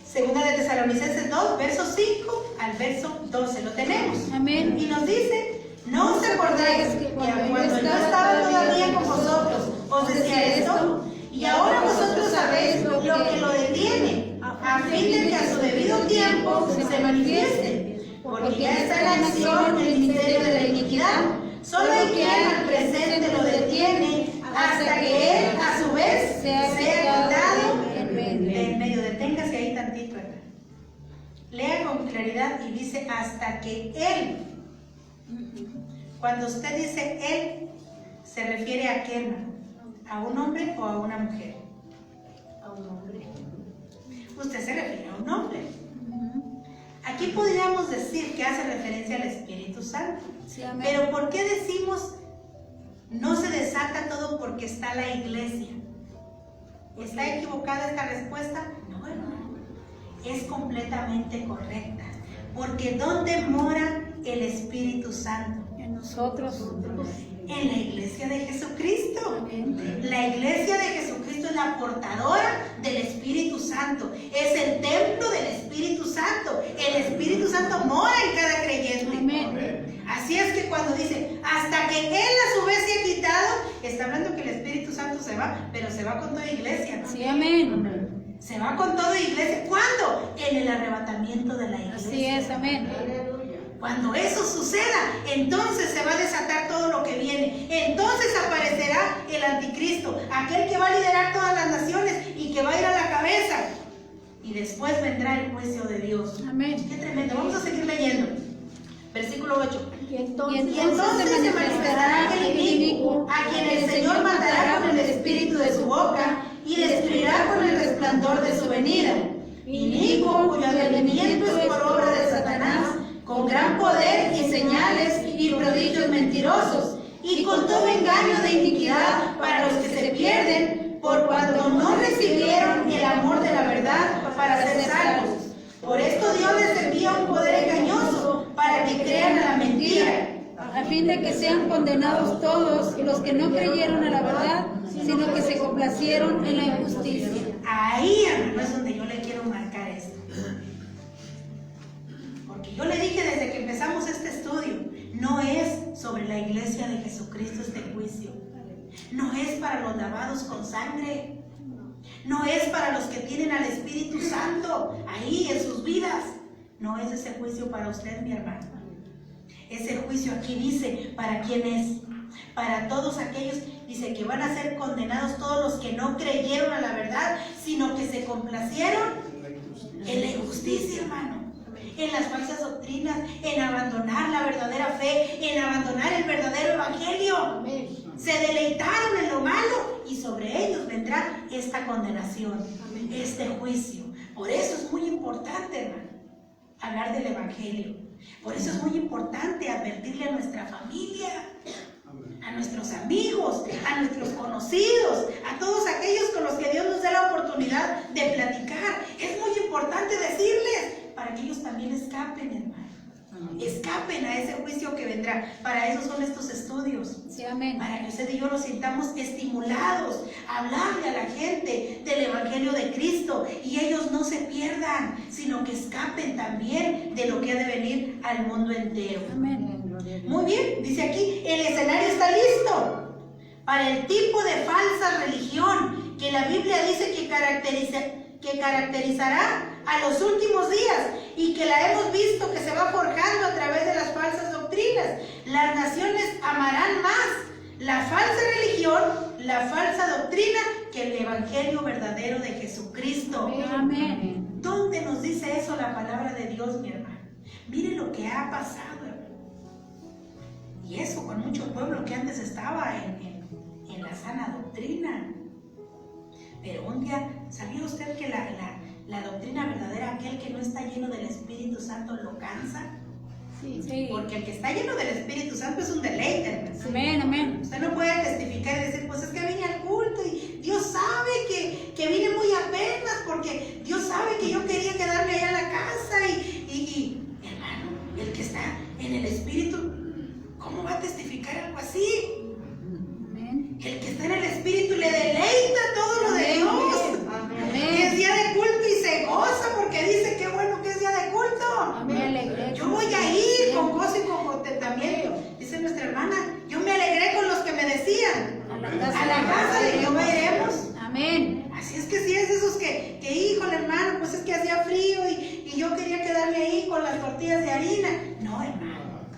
Segunda de Tesalonicenses 2, verso 5 al verso 12. Lo tenemos. Amén. Y nos dice, no os acordáis que cuando yo estaba todavía con vosotros, os decía esto, y ahora vosotros sabéis lo que lo detiene, a fin de que a su debido tiempo se manifieste, porque ya está en acción el misterio de la iniquidad. Solo hay quien al presente lo detiene, hasta que él a su vez sea quitado en medio. Deténgase ahí tantito, hermano. Lea con claridad y dice hasta que él. Cuando usted dice él, ¿se refiere a qué, hermano? ¿A un hombre o a una mujer? A un hombre. Usted se refiere a un hombre. Aquí podríamos decir que hace referencia al Espíritu Santo. Sí, amén. Pero ¿por qué decimos no se desata todo porque está la iglesia? ¿Está equivocada esta respuesta? No, hermano. Es completamente correcta. Porque ¿dónde mora el Espíritu Santo? En nosotros. En la iglesia de Jesucristo. La iglesia de Jesucristo es la portadora del Espíritu Santo. Es el templo del Espíritu Santo. El Espíritu Santo mora en cada creyente. Amén. Así es que cuando dice, hasta que Él a su vez se ha quitado, está hablando que el Espíritu Santo se va, pero se va con toda iglesia, ¿no? Sí, amén. Se va con toda iglesia. ¿Cuándo? En el arrebatamiento de la iglesia. Así es, amén. Cuando eso suceda, entonces se va a desatar todo lo que viene. Entonces aparecerá el anticristo, aquel que va a liderar todas las naciones y que va a ir a la cabeza. Y después vendrá el juicio de Dios. Amén. Qué tremendo. Vamos a seguir leyendo. Versículo 8. Y entonces se manifestará el inicuo, a quien el Señor matará con el espíritu de su boca y destruirá con el resplandor de su venida. Inicuo, cuyo advenimiento es por obra de Satanás, con gran poder y señales y prodigios mentirosos, y con todo engaño de iniquidad para los que se pierden, por cuanto no recibieron el amor de la verdad para ser salvos. Por esto Dios les envía un poder engañoso para que crean a la mentira, a fin de que sean condenados todos los que no creyeron a la verdad, sino que se complacieron en la injusticia. Ahí, hermano, es donde yo le quiero marcar esto. Porque yo le dije desde que empezamos este estudio, no es sobre la iglesia de Jesucristo este juicio. No es para los lavados con sangre. No es para los que tienen al Espíritu Santo ahí en sus vidas. No es ese juicio para usted, mi hermano. Ese juicio aquí dice, ¿para quién es? Para todos aquellos, dice que van a ser condenados todos los que no creyeron a la verdad, sino que se complacieron en la injusticia, hermano. En las falsas doctrinas, en abandonar la verdadera fe, en abandonar el verdadero evangelio. Se deleitaron en lo malo y sobre ellos vendrá esta condenación, este juicio. Por eso es muy importante, hermano, hablar del evangelio. Por eso es muy importante advertirle a nuestra familia, a nuestros amigos, a nuestros conocidos, a todos aquellos con los que Dios nos da la oportunidad de platicar. Es muy importante decirles para que ellos también escapen, hermano. Escapen a ese juicio que vendrá. Para eso son estos estudios. Sí, amén. Para que usted y yo nos sintamos estimulados a hablarle a la gente del evangelio de Cristo y ellos no se pierdan, sino que escapen también de lo que ha de venir al mundo entero. Amén. Muy bien, dice aquí, el escenario está listo para el tipo de falsa religión que la Biblia dice que caracterizará a los últimos días y que la hemos visto que se va forjando a través de las falsas doctrinas. Las naciones amarán más la falsa religión, la falsa doctrina, que el evangelio verdadero de Jesucristo. Amén. ¿Dónde nos dice eso la palabra de Dios, mi hermano? Mire lo que ha pasado, hermano. Y eso con mucho pueblo que antes estaba en la sana doctrina. Pero un día, ¿sabía usted que la doctrina verdadera, aquel que no está lleno del Espíritu Santo, lo cansa? Sí. Porque el que está lleno del Espíritu Santo es un deleite, hermano. Amén, amén. Usted no puede testificar y decir, pues es que vine al culto y Dios sabe que vine muy apenas, porque Dios sabe que yo quería quedarme allá en la casa y hermano, el que está en el Espíritu, ¿cómo va a testificar algo así? Amén. El que está en el Espíritu le deleita todo lo de Dios. Amén. Es día de culto y se goza porque dice qué bueno que es día de culto. Amén. Yo voy a ir con gozo y con contentamiento. Dice nuestra hermana, yo me alegré con los que me decían, a la casa de Jehová iremos. Amén. Así es que si es esos que híjole, hermano, pues es que hacía frío y yo quería quedarme ahí con las tortillas de harina. No, hermano,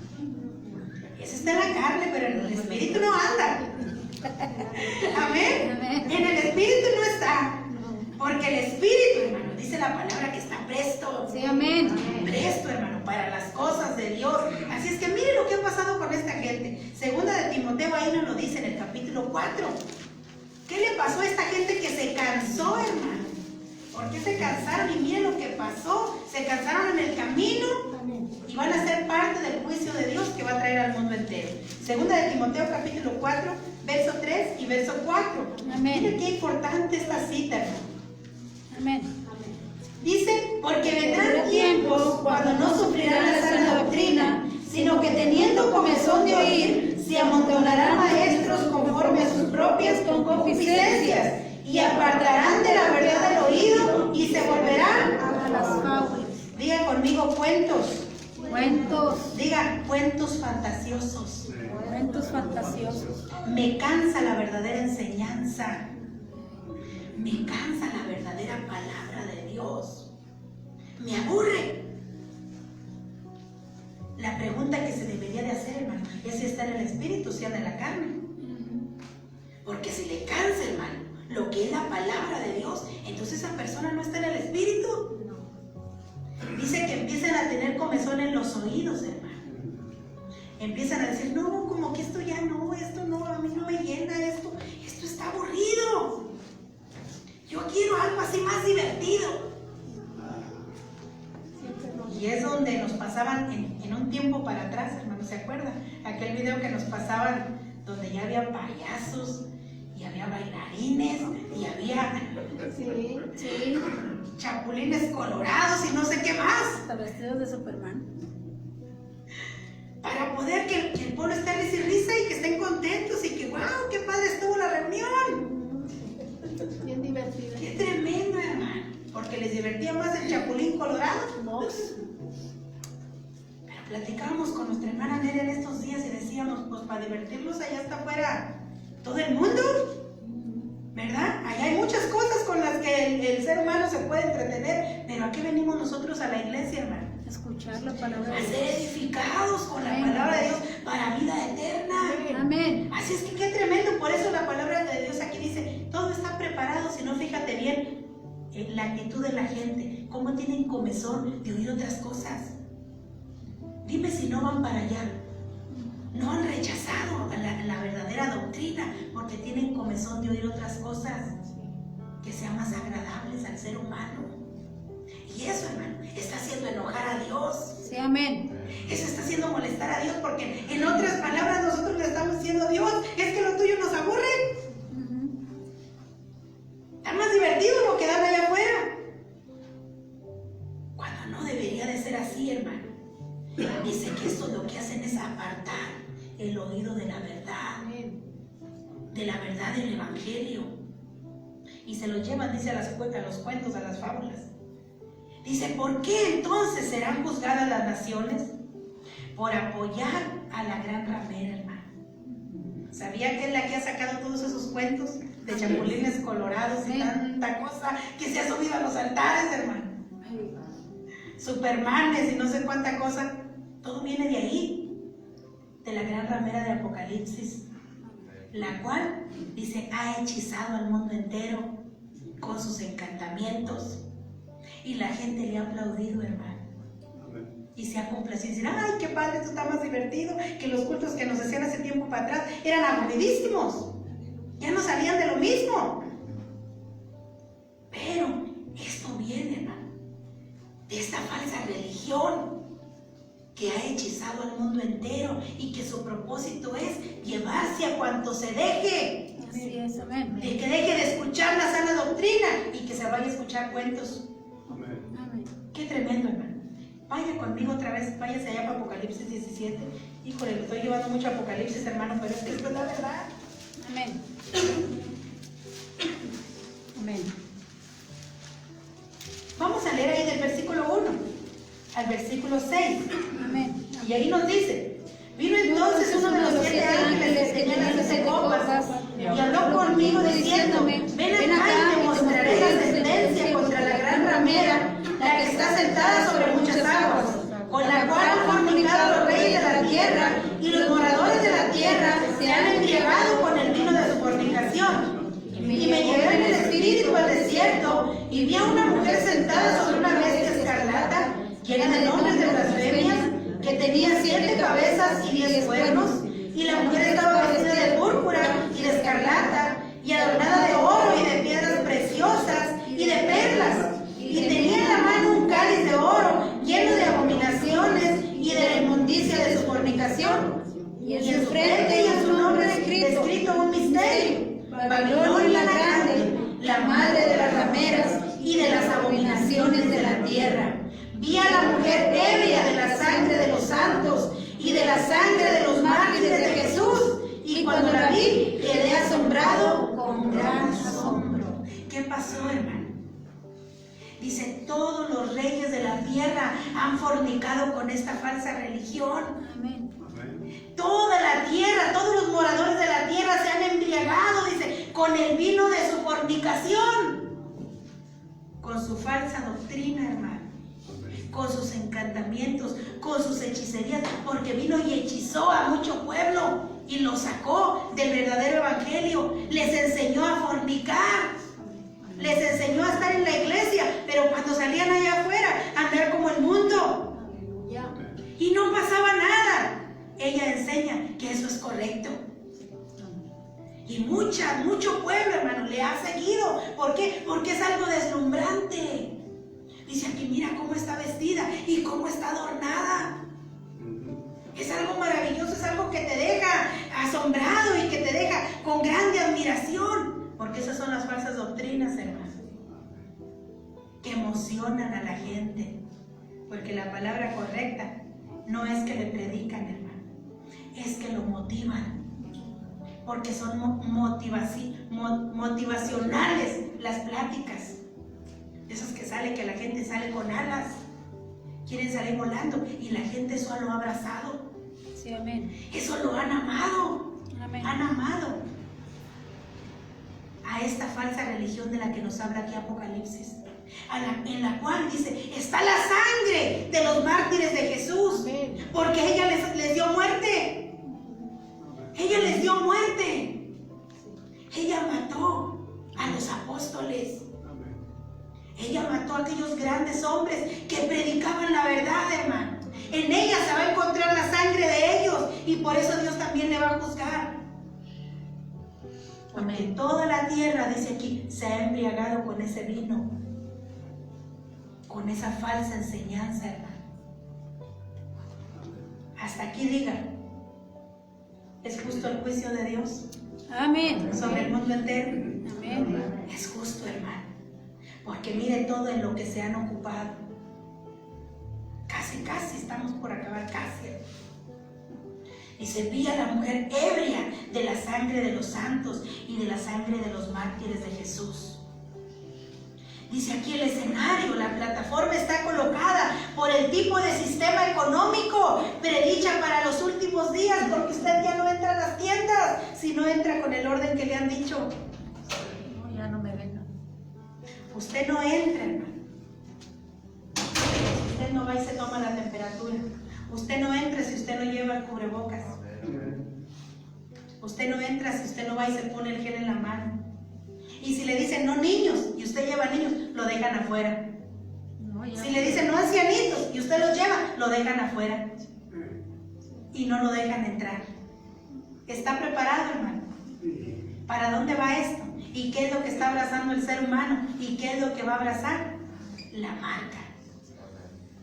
ese está en la carne, pero en el Espíritu no anda. Amén. Amén. En el Espíritu no está. Porque el Espíritu, hermano, dice la palabra que está presto. Sí, amén. Presto, hermano, para las cosas de Dios. Así es que mire lo que ha pasado con esta gente. Segunda de Timoteo ahí nos lo dice en el capítulo 4. ¿Qué le pasó a esta gente que se cansó, hermano? ¿Por qué se cansaron? Y mire lo que pasó. Se cansaron en el camino y van a ser parte del juicio de Dios que va a traer al mundo entero. Segunda de Timoteo capítulo 4, verso 3 y verso 4. Amén. Mire qué importante esta cita, hermano. Amén. Dice, porque vendrán tiempos cuando no sufrirán la sana doctrina, sino que teniendo comezón de oír, se amontonarán maestros conforme a sus propias concupiscencias, y apartarán de la verdad del oído, y se volverán A las fábulas. Diga conmigo cuentos. Cuentos. Diga cuentos fantasiosos. Cuentos fantasiosos. Me cansa la verdadera enseñanza. Me cansa la verdadera palabra de Dios. Me aburre. La pregunta que se debería de hacer, hermano, es si está en el Espíritu, si anda en la carne. Porque si le cansa, hermano, lo que es la palabra de Dios, entonces esa persona no está en el Espíritu. Dice que empiezan a tener comezón en los oídos, hermano. empiezan a decir, no, como que esto ya no, esto no, a mí no me llena, esto está aburrido. Yo quiero algo así más divertido. Y es donde nos pasaban en un tiempo para atrás, hermanos, ¿se acuerdan? Aquel video que nos pasaban donde ya había payasos y había bailarines y había chapulines colorados y no sé qué más. Hasta vestidos de Superman. Para poder que el pueblo esté risa y risa y que estén contentos y que, wow, qué padre estuvo la reunión. Bien divertido. Qué tremendo, hermano. Porque les divertía más el chapulín colorado. No. Pero platicábamos con nuestra hermana Nerea en estos días y decíamos, pues para divertirlos allá está afuera todo el mundo, ¿verdad? Allá hay muchas cosas con las que el ser humano se puede entretener, pero ¿a qué venimos nosotros a la iglesia, hermano? Escuchar la palabra A de ser Dios. edificados con la Amén. palabra de Dios para vida eterna. Amén. Así es que qué tremendo, por eso la palabra de Dios aquí dice, todo está preparado, si no fíjate bien la actitud de la gente, cómo tienen comezón de oír otras cosas. Dime si no van para allá. No han rechazado la verdadera doctrina porque tienen comezón de oír otras cosas que sean más agradables al ser humano. Y eso, hermano, está haciendo enojar a Dios. Sí, amén. Eso está haciendo molestar a Dios porque en otras palabras nosotros le estamos diciendo, Dios, es que lo tuyo nos aburre. Está más divertido lo que dan allá afuera. Cuando no debería de ser así, hermano. Dice que esto lo que hacen es apartar el oído de la verdad del evangelio. Y se lo llevan, dice, a los cuentos, a las fábulas. Dice, ¿por qué entonces serán juzgadas las naciones? Por apoyar a la gran ramera, hermano. ¿Sabía que es la que ha sacado todos esos cuentos de chapulines colorados y tanta cosa que se ha subido a los altares, hermano? Supermanes y no sé cuánta cosa. Todo viene de ahí, de la gran ramera de Apocalipsis, la cual, dice, ha hechizado al mundo entero con sus encantamientos. Y la gente le ha aplaudido, hermano. Y se ha complacido y decir, ay, qué padre, esto está más divertido que los cultos que nos hacían hace tiempo para atrás. Eran aburridísimos. Ya no salían de lo mismo. Pero esto viene, hermano, de esta falsa religión que ha hechizado al mundo entero y que su propósito es llevarse a cuanto se deje. Así es, amén. De que deje de escuchar la sana doctrina y que se vaya a escuchar cuentos. Amén. Qué tremendo, hermano. Vaya conmigo otra vez, váyase allá para Apocalipsis 17. Híjole, le estoy llevando mucho Apocalipsis, hermano, pero es que esto es la verdad. Amén. Amén. Vamos a leer ahí del versículo 1 al versículo 6. Amén. Y ahí nos dice, vino entonces uno de los 7 ángeles que tenía las 7 copas y habló conmigo diciéndome, ven acá y te mostraré la sentencia contra la gran ramera, la que está sentada sobre muchas aguas, con la cual han fornicado los reyes de la tierra y los moradores de la tierra se han embriagado con el vino de su fornicación. Y me llevé en el espíritu al desierto y vi a una mujer sentada sobre una bestia escarlata, llena de nombres de blasfemias, que tenía 7 cabezas y 10 cuernos, y la mujer estaba vestida de púrpura y de escarlata, y adornada de oro y de piedras preciosas y de perlas, y tenía en la mano un cáliz de oro lleno de abominaciones y de la inmundicia de su fornicación, y en su frente y en su nombre escrito un misterio: Babilonia la grande, la madre de las rameras y de las abominaciones de la tierra. Vi a la mujer ebria de la sangre de los santos y de la sangre de los mártires de Jesús, y cuando la vi quedé asombrado con gran asombro. ¿Qué pasó, hermano? Dice, todos los reyes de la tierra han fornicado con esta falsa religión. Amén. Toda la tierra, todos los moradores de la tierra se han embriagado, dice, con el vino de su fornicación, con su falsa doctrina, hermano, con sus encantamientos, con sus hechicerías, porque vino y hechizó a mucho pueblo y lo sacó del verdadero evangelio, les enseñó a fornicar, les enseñó a estar en la iglesia, pero cuando salían allá afuera, a andar como el mundo, y no pasaba nada. ella enseña que eso es correcto. Y mucho pueblo, hermano, le ha seguido. ¿Por qué? Porque es algo deslumbrante. Dice aquí, mira cómo está vestida y cómo está adornada. Es algo maravilloso, es algo que te deja asombrado y que te deja con grande admiración. Porque esas son las falsas doctrinas, hermano, que emocionan a la gente. Porque la palabra correcta no es que le predican, hermano, es que lo motivan. Porque son motivacionales las pláticas. Esas que sale, que la gente sale con alas, quieren salir volando, y la gente eso lo ha abrazado. Sí, amén. Eso lo han amado. Amén. Han amado a esta falsa religión de la que nos habla aquí Apocalipsis, en la cual dice, está la sangre de los mártires de Jesús. Amén. Porque ella les dio muerte. Ella les dio muerte. Ella mató a los apóstoles. Ella mató a aquellos grandes hombres que predicaban la verdad, hermano. En ella se va a encontrar la sangre de ellos, y por eso Dios también le va a juzgar. Porque toda la tierra, dice aquí, se ha embriagado con ese vino, con esa falsa enseñanza, hermano. Hasta aquí diga, ¿es justo el juicio de Dios? Amén. Sobre el mundo entero. Amén. Es justo, hermano. Porque mire todo en lo que se han ocupado. Casi estamos por acabar, casi. Y se vi a la mujer ebria de la sangre de los santos y de la sangre de los mártires de Jesús. Dice aquí el escenario, la plataforma está colocada por el tipo de sistema económico predicha para los últimos días, porque usted ya no entra a las tiendas si no entra con el orden que le han dicho. No, ya no me vengan. Usted no entra, hermano. Usted no va y se toma la temperatura. Usted no entra si usted no lleva el cubrebocas. Usted no entra si usted no va y se pone el gel en la mano. Y si le dicen no niños y usted lleva niños, lo dejan afuera. Si le dicen no ancianitos y usted los lleva, lo dejan afuera. Y no lo dejan entrar. ¿Está preparado, hermano? ¿Para dónde va esto? ¿Y qué es lo que está abrazando el ser humano? ¿Y qué es lo que va a abrazar? La marca.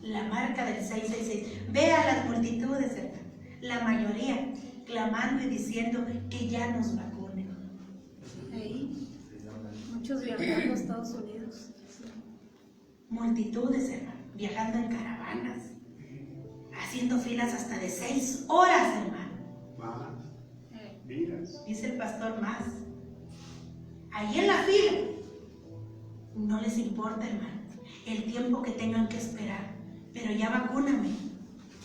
La marca del 666. Vea las multitudes, hermano. La mayoría clamando y diciendo que ya nos vacunen. Ahí. Muchos viajando a Estados Unidos. Multitudes, hermano, viajando en caravanas, haciendo filas hasta de 6 horas, hermano. Dice el pastor, más. Ahí en la fila, no les importa, hermano, el tiempo que tengan que esperar, pero ya vacúname,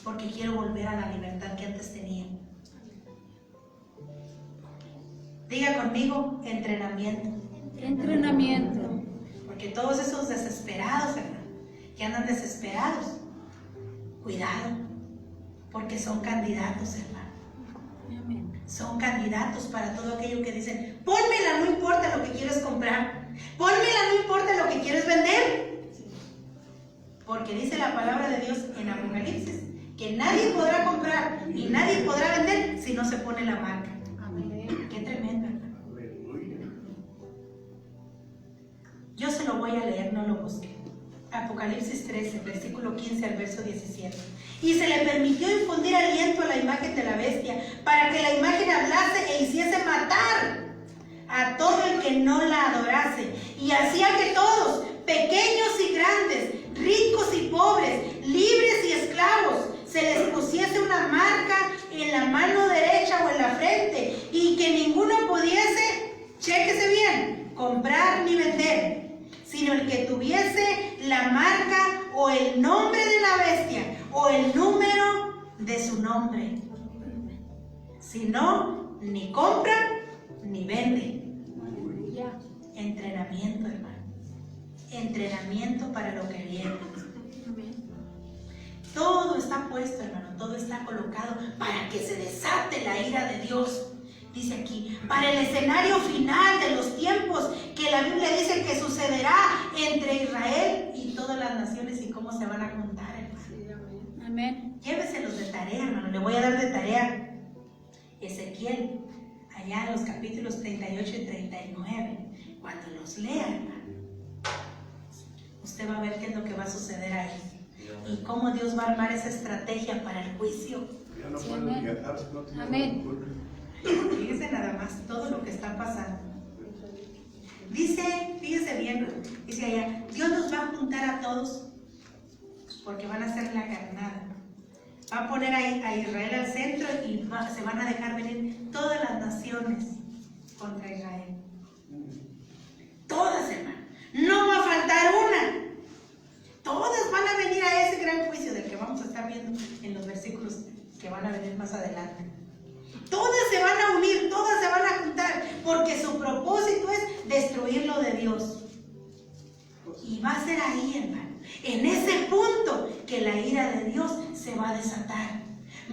porque quiero volver a la libertad que antes tenía. Diga conmigo, entrenamiento. Entrenamiento. Porque todos esos desesperados, hermano, que andan desesperados, cuidado, porque son candidatos, hermano. Amén. Son candidatos para todo aquello que dicen, pónmela, no importa lo que quieres comprar, pónmela, no importa lo que quieres vender. Porque dice la palabra de Dios en Apocalipsis, que nadie podrá comprar y nadie podrá vender si no se pone la marca. Amén. Qué tremendo, hermano. Yo se lo voy a leer, no lo busqué. Apocalipsis 13, versículo 15 al verso 17. Y se le permitió infundir aliento a la imagen de la bestia, para que la imagen hablase e hiciese matar a todo el que no la adorase. Y hacía que todos, pequeños y grandes, ricos y pobres, libres y esclavos, se les pusiese una marca en la mano derecha o en la frente, y que ninguno pudiese, chéquese bien, comprar ni vender, sino el que tuviese la marca o el nombre de la bestia o el número de su nombre. Si no, ni compra ni vende. Entrenamiento, hermano. Entrenamiento para lo que viene. Todo está puesto, hermano, todo está colocado para que se desate la ira de Dios. Dice aquí, para el escenario final de los tiempos, que la Biblia dice que sucederá entre Israel y todas las naciones, y cómo se van a juntar, hermano. Amén. Amén. Lléveselos de tarea, hermano. Le voy a dar de tarea Ezequiel, allá en los capítulos 38 y 39. Cuando los lea, hermano, usted va a ver qué es lo que va a suceder ahí. Y cómo Dios va a armar esa estrategia para el juicio. Ya no pueden viajar si no tienen Amén. culpa. Fíjese nada más todo lo que está pasando. Dice, fíjese bien, dice allá, Dios nos va a juntar a todos porque van a hacer la carnada. Va a poner a Israel al centro y se van a dejar venir todas las naciones contra Israel. Todas, hermano. No va a faltar una. Todas van a venir a ese gran juicio del que vamos a estar viendo en los versículos que van a venir más adelante. Todas se van a unir, todas se van a juntar, porque su propósito es destruir lo de Dios. Y va a ser ahí, hermano, en ese punto que la ira de Dios se va a desatar.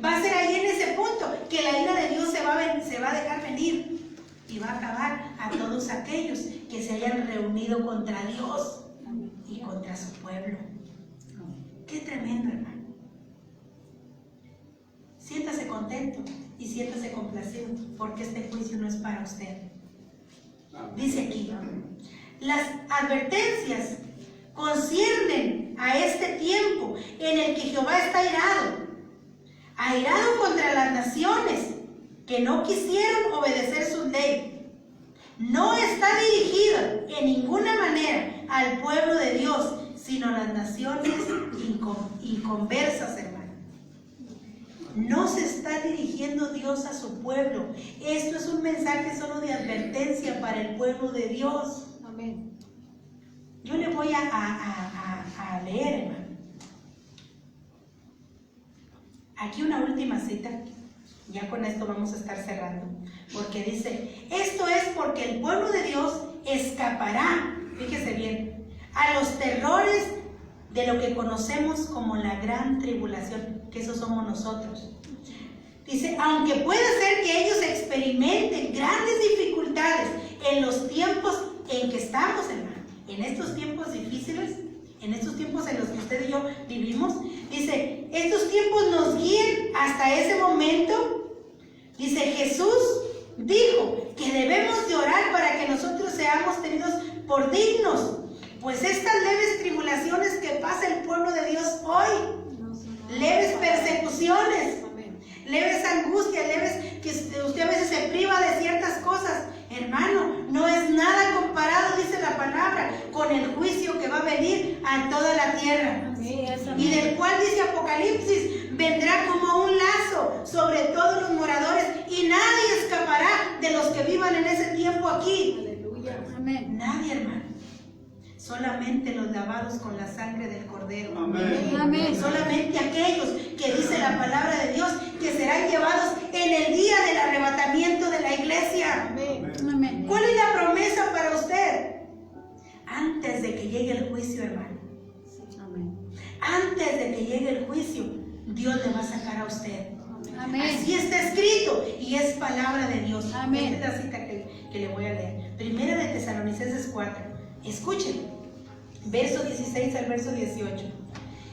Va a ser ahí en ese punto que la ira de Dios se va a dejar venir y va a acabar a todos aquellos que se hayan reunido contra Dios y contra su pueblo. Qué tremendo, hermano. Siéntase contento y siéntase complacido, porque este juicio no es para usted. Dice aquí, las advertencias conciernen a este tiempo en el que Jehová está airado contra las naciones que no quisieron obedecer su ley. No está dirigido en ninguna manera al pueblo de Dios, sino a las naciones inconversas, hermano. No se está dirigiendo Dios a su pueblo. Esto es un mensaje solo de advertencia para el pueblo de Dios. Amén. Yo le voy a leer, hermano. Aquí una última cita. Ya con esto vamos a estar cerrando. Porque dice, esto es porque el pueblo de Dios escapará, fíjese bien, a los terrores de lo que conocemos como la gran tribulación, que esos somos nosotros. Dice, aunque puede ser que ellos experimenten grandes dificultades en los tiempos en que estamos, hermano, en estos tiempos difíciles, en estos tiempos en los que usted y yo vivimos, dice, estos tiempos nos guíen hasta ese momento. Dice, Jesús dijo que debemos de orar para que nosotros seamos tenidos por dignos, pues estas leves tribulaciones que pasa el pueblo de Dios hoy, leves persecuciones, leves angustias, leves que usted a veces se priva de ciertas cosas, hermano, no es nada comparado, dice la palabra, con el juicio que va a venir a toda la tierra. Y del cual dice Apocalipsis, vendrá como un lazo sobre todos los moradores y nadie escapará de los que vivan en ese tiempo aquí. Aleluya. Amén. Nadie, hermano. Solamente los lavados con la sangre del Cordero. Amén. Amén. Solamente aquellos que dice la palabra de Dios que serán llevados en el día del arrebatamiento de la iglesia. Amén. Amén. ¿Cuál es la promesa para usted? Antes de que llegue el juicio, hermano. Amén. Antes de que llegue el juicio, Dios le va a sacar a usted. Amén. Así está escrito y es palabra de Dios. Amén. Esta es la cita que le voy a leer. Primera de Tesalonicenses 4. Escuchen. Verso 16 al verso 18.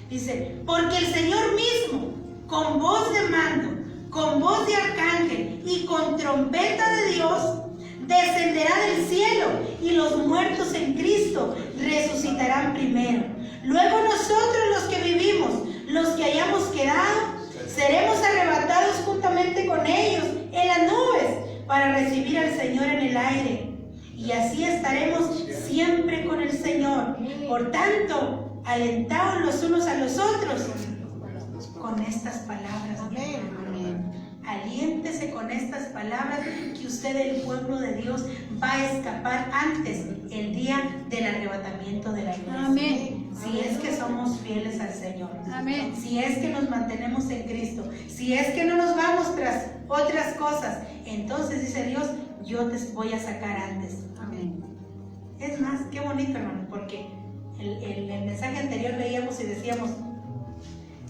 Dice, porque el Señor mismo, con voz de mando, con voz de arcángel y con trompeta de Dios, descenderá del cielo y los muertos en Cristo resucitarán primero. Luego nosotros los que vivimos, los que hayamos quedado, seremos arrebatados juntamente con ellos en las nubes para recibir al Señor en el aire. Y así estaremos siempre con el Señor. Por tanto, alentaos los unos a los otros con estas palabras. Amén. Aliéntese con estas palabras que usted, el pueblo de Dios, va a escapar antes el día del arrebatamiento de la iglesia. Amén. Si es que somos fieles al Señor. Amén. Si es que nos mantenemos en Cristo. Si es que no nos vamos tras otras cosas. Entonces dice Dios, yo te voy a sacar antes. Amén. Es más, qué bonito, hermano, porque el mensaje anterior leíamos y decíamos,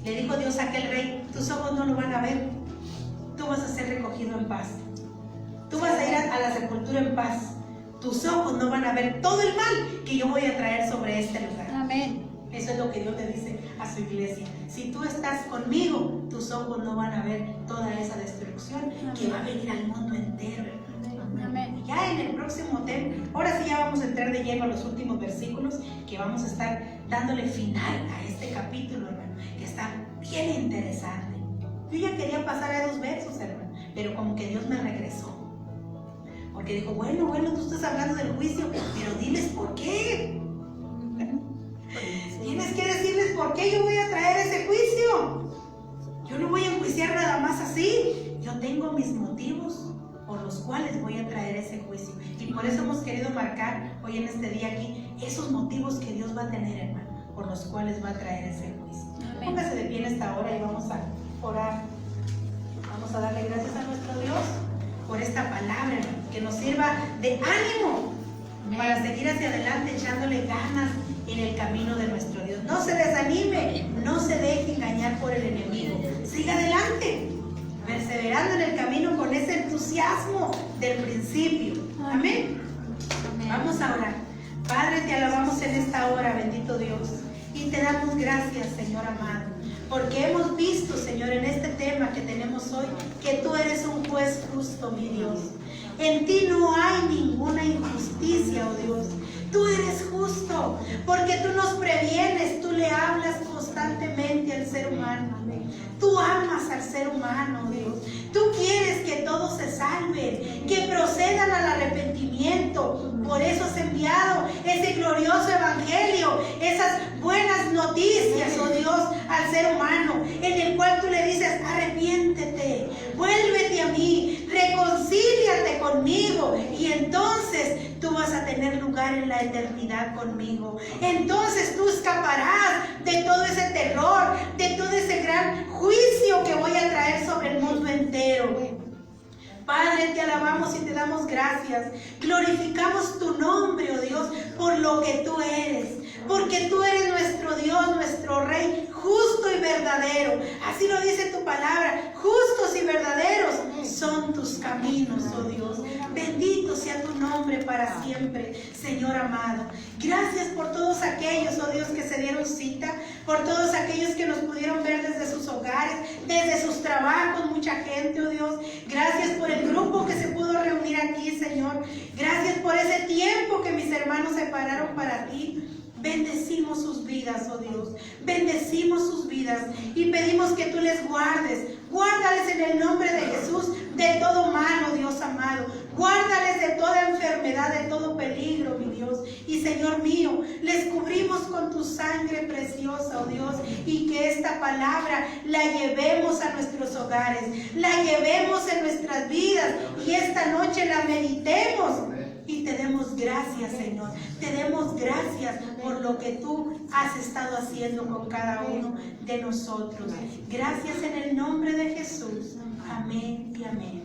le dijo Dios a aquel rey, tus ojos no lo van a ver, tú vas a ser recogido en paz, tú vas a ir a la sepultura en paz, tus ojos no van a ver todo el mal que yo voy a traer sobre este lugar. Amén. Eso es lo que Dios le dice a su iglesia. Si tú estás conmigo, tus ojos no van a ver toda esa destrucción que va a venir al mundo entero. Amén. Ya en el próximo tema, ahora sí ya vamos a entrar de lleno a los últimos versículos, que vamos a estar dándole final a este capítulo, hermano, que está bien interesante. Yo ya quería pasar a 2 versos, hermano, pero como que Dios me regresó. Porque dijo, bueno, tú estás hablando del juicio, pero diles por qué. Tienes que decirles por qué yo voy a traer ese juicio. Yo no voy a enjuiciar nada más así. Yo tengo mis motivos por los cuales voy a traer ese juicio. Y por eso hemos querido marcar hoy en este día aquí esos motivos que Dios va a tener, hermano, por los cuales va a traer ese juicio. Amén. Póngase de pie en esta hora y vamos a orar. Vamos a darle gracias a nuestro Dios por esta palabra, hermano, que nos sirva de ánimo para seguir hacia adelante echándole ganas en el camino de nuestro Dios. No se desanime, no se deje engañar por el enemigo. Siga adelante, perseverando en el camino con ese entusiasmo del principio. Amén. Vamos a orar. Padre, te alabamos en esta hora, bendito Dios, y te damos gracias, Señor amado, porque hemos visto, Señor, en este tema que tenemos hoy, que tú eres un juez justo, mi Dios. En ti no hay ninguna injusticia, oh Dios. Tú eres justo, porque tú nos previenes, tú le hablas constantemente al ser humano. Tú amas al ser humano, Dios. Tú quieres que todos se salven, que procedan al arrepentimiento. Por eso has enviado ese glorioso evangelio, esas buenas noticias, oh Dios, al ser humano, en el cual tú le dices, arrepiéntete, vuélvete a mí, reconcíliate conmigo, y entonces tú vas a tener lugar en la eternidad conmigo. Entonces tú escaparás de todo ese terror, de todo ese gran juicio que voy a traer sobre el mundo entero. Padre, te alabamos y te damos gracias. Glorificamos tu nombre, oh Dios, por lo que tú eres. Porque tú eres nuestro Dios, nuestro Rey, justo y verdadero. Así lo dice tu palabra. Justos y verdaderos son tus caminos, oh Dios. Bendito sea tu nombre para siempre, Señor amado. Gracias por todos aquellos, oh Dios, que se dieron cita, por todos aquellos que nos pudieron ver desde sus hogares, desde sus trabajos, mucha gente, oh Dios. Gracias por el grupo que se pudo reunir aquí, Señor. Gracias por ese tiempo que mis hermanos separaron para ti. Bendecimos sus vidas, oh Dios. Bendecimos sus vidas y pedimos que tú les guardes. Guárdales en el nombre de Jesús de todo mal, oh Dios amado. Guárdales de toda enfermedad, de todo peligro, mi Dios. Y Señor mío, les cubrimos con tu sangre preciosa, oh Dios. Y que esta palabra la llevemos a nuestros hogares, la llevemos en nuestras vidas y esta noche la meditemos. Y te demos gracias, Señor. Te demos gracias por lo que tú has estado haciendo con cada uno de nosotros. Gracias en el nombre de Jesús. Amén y amén.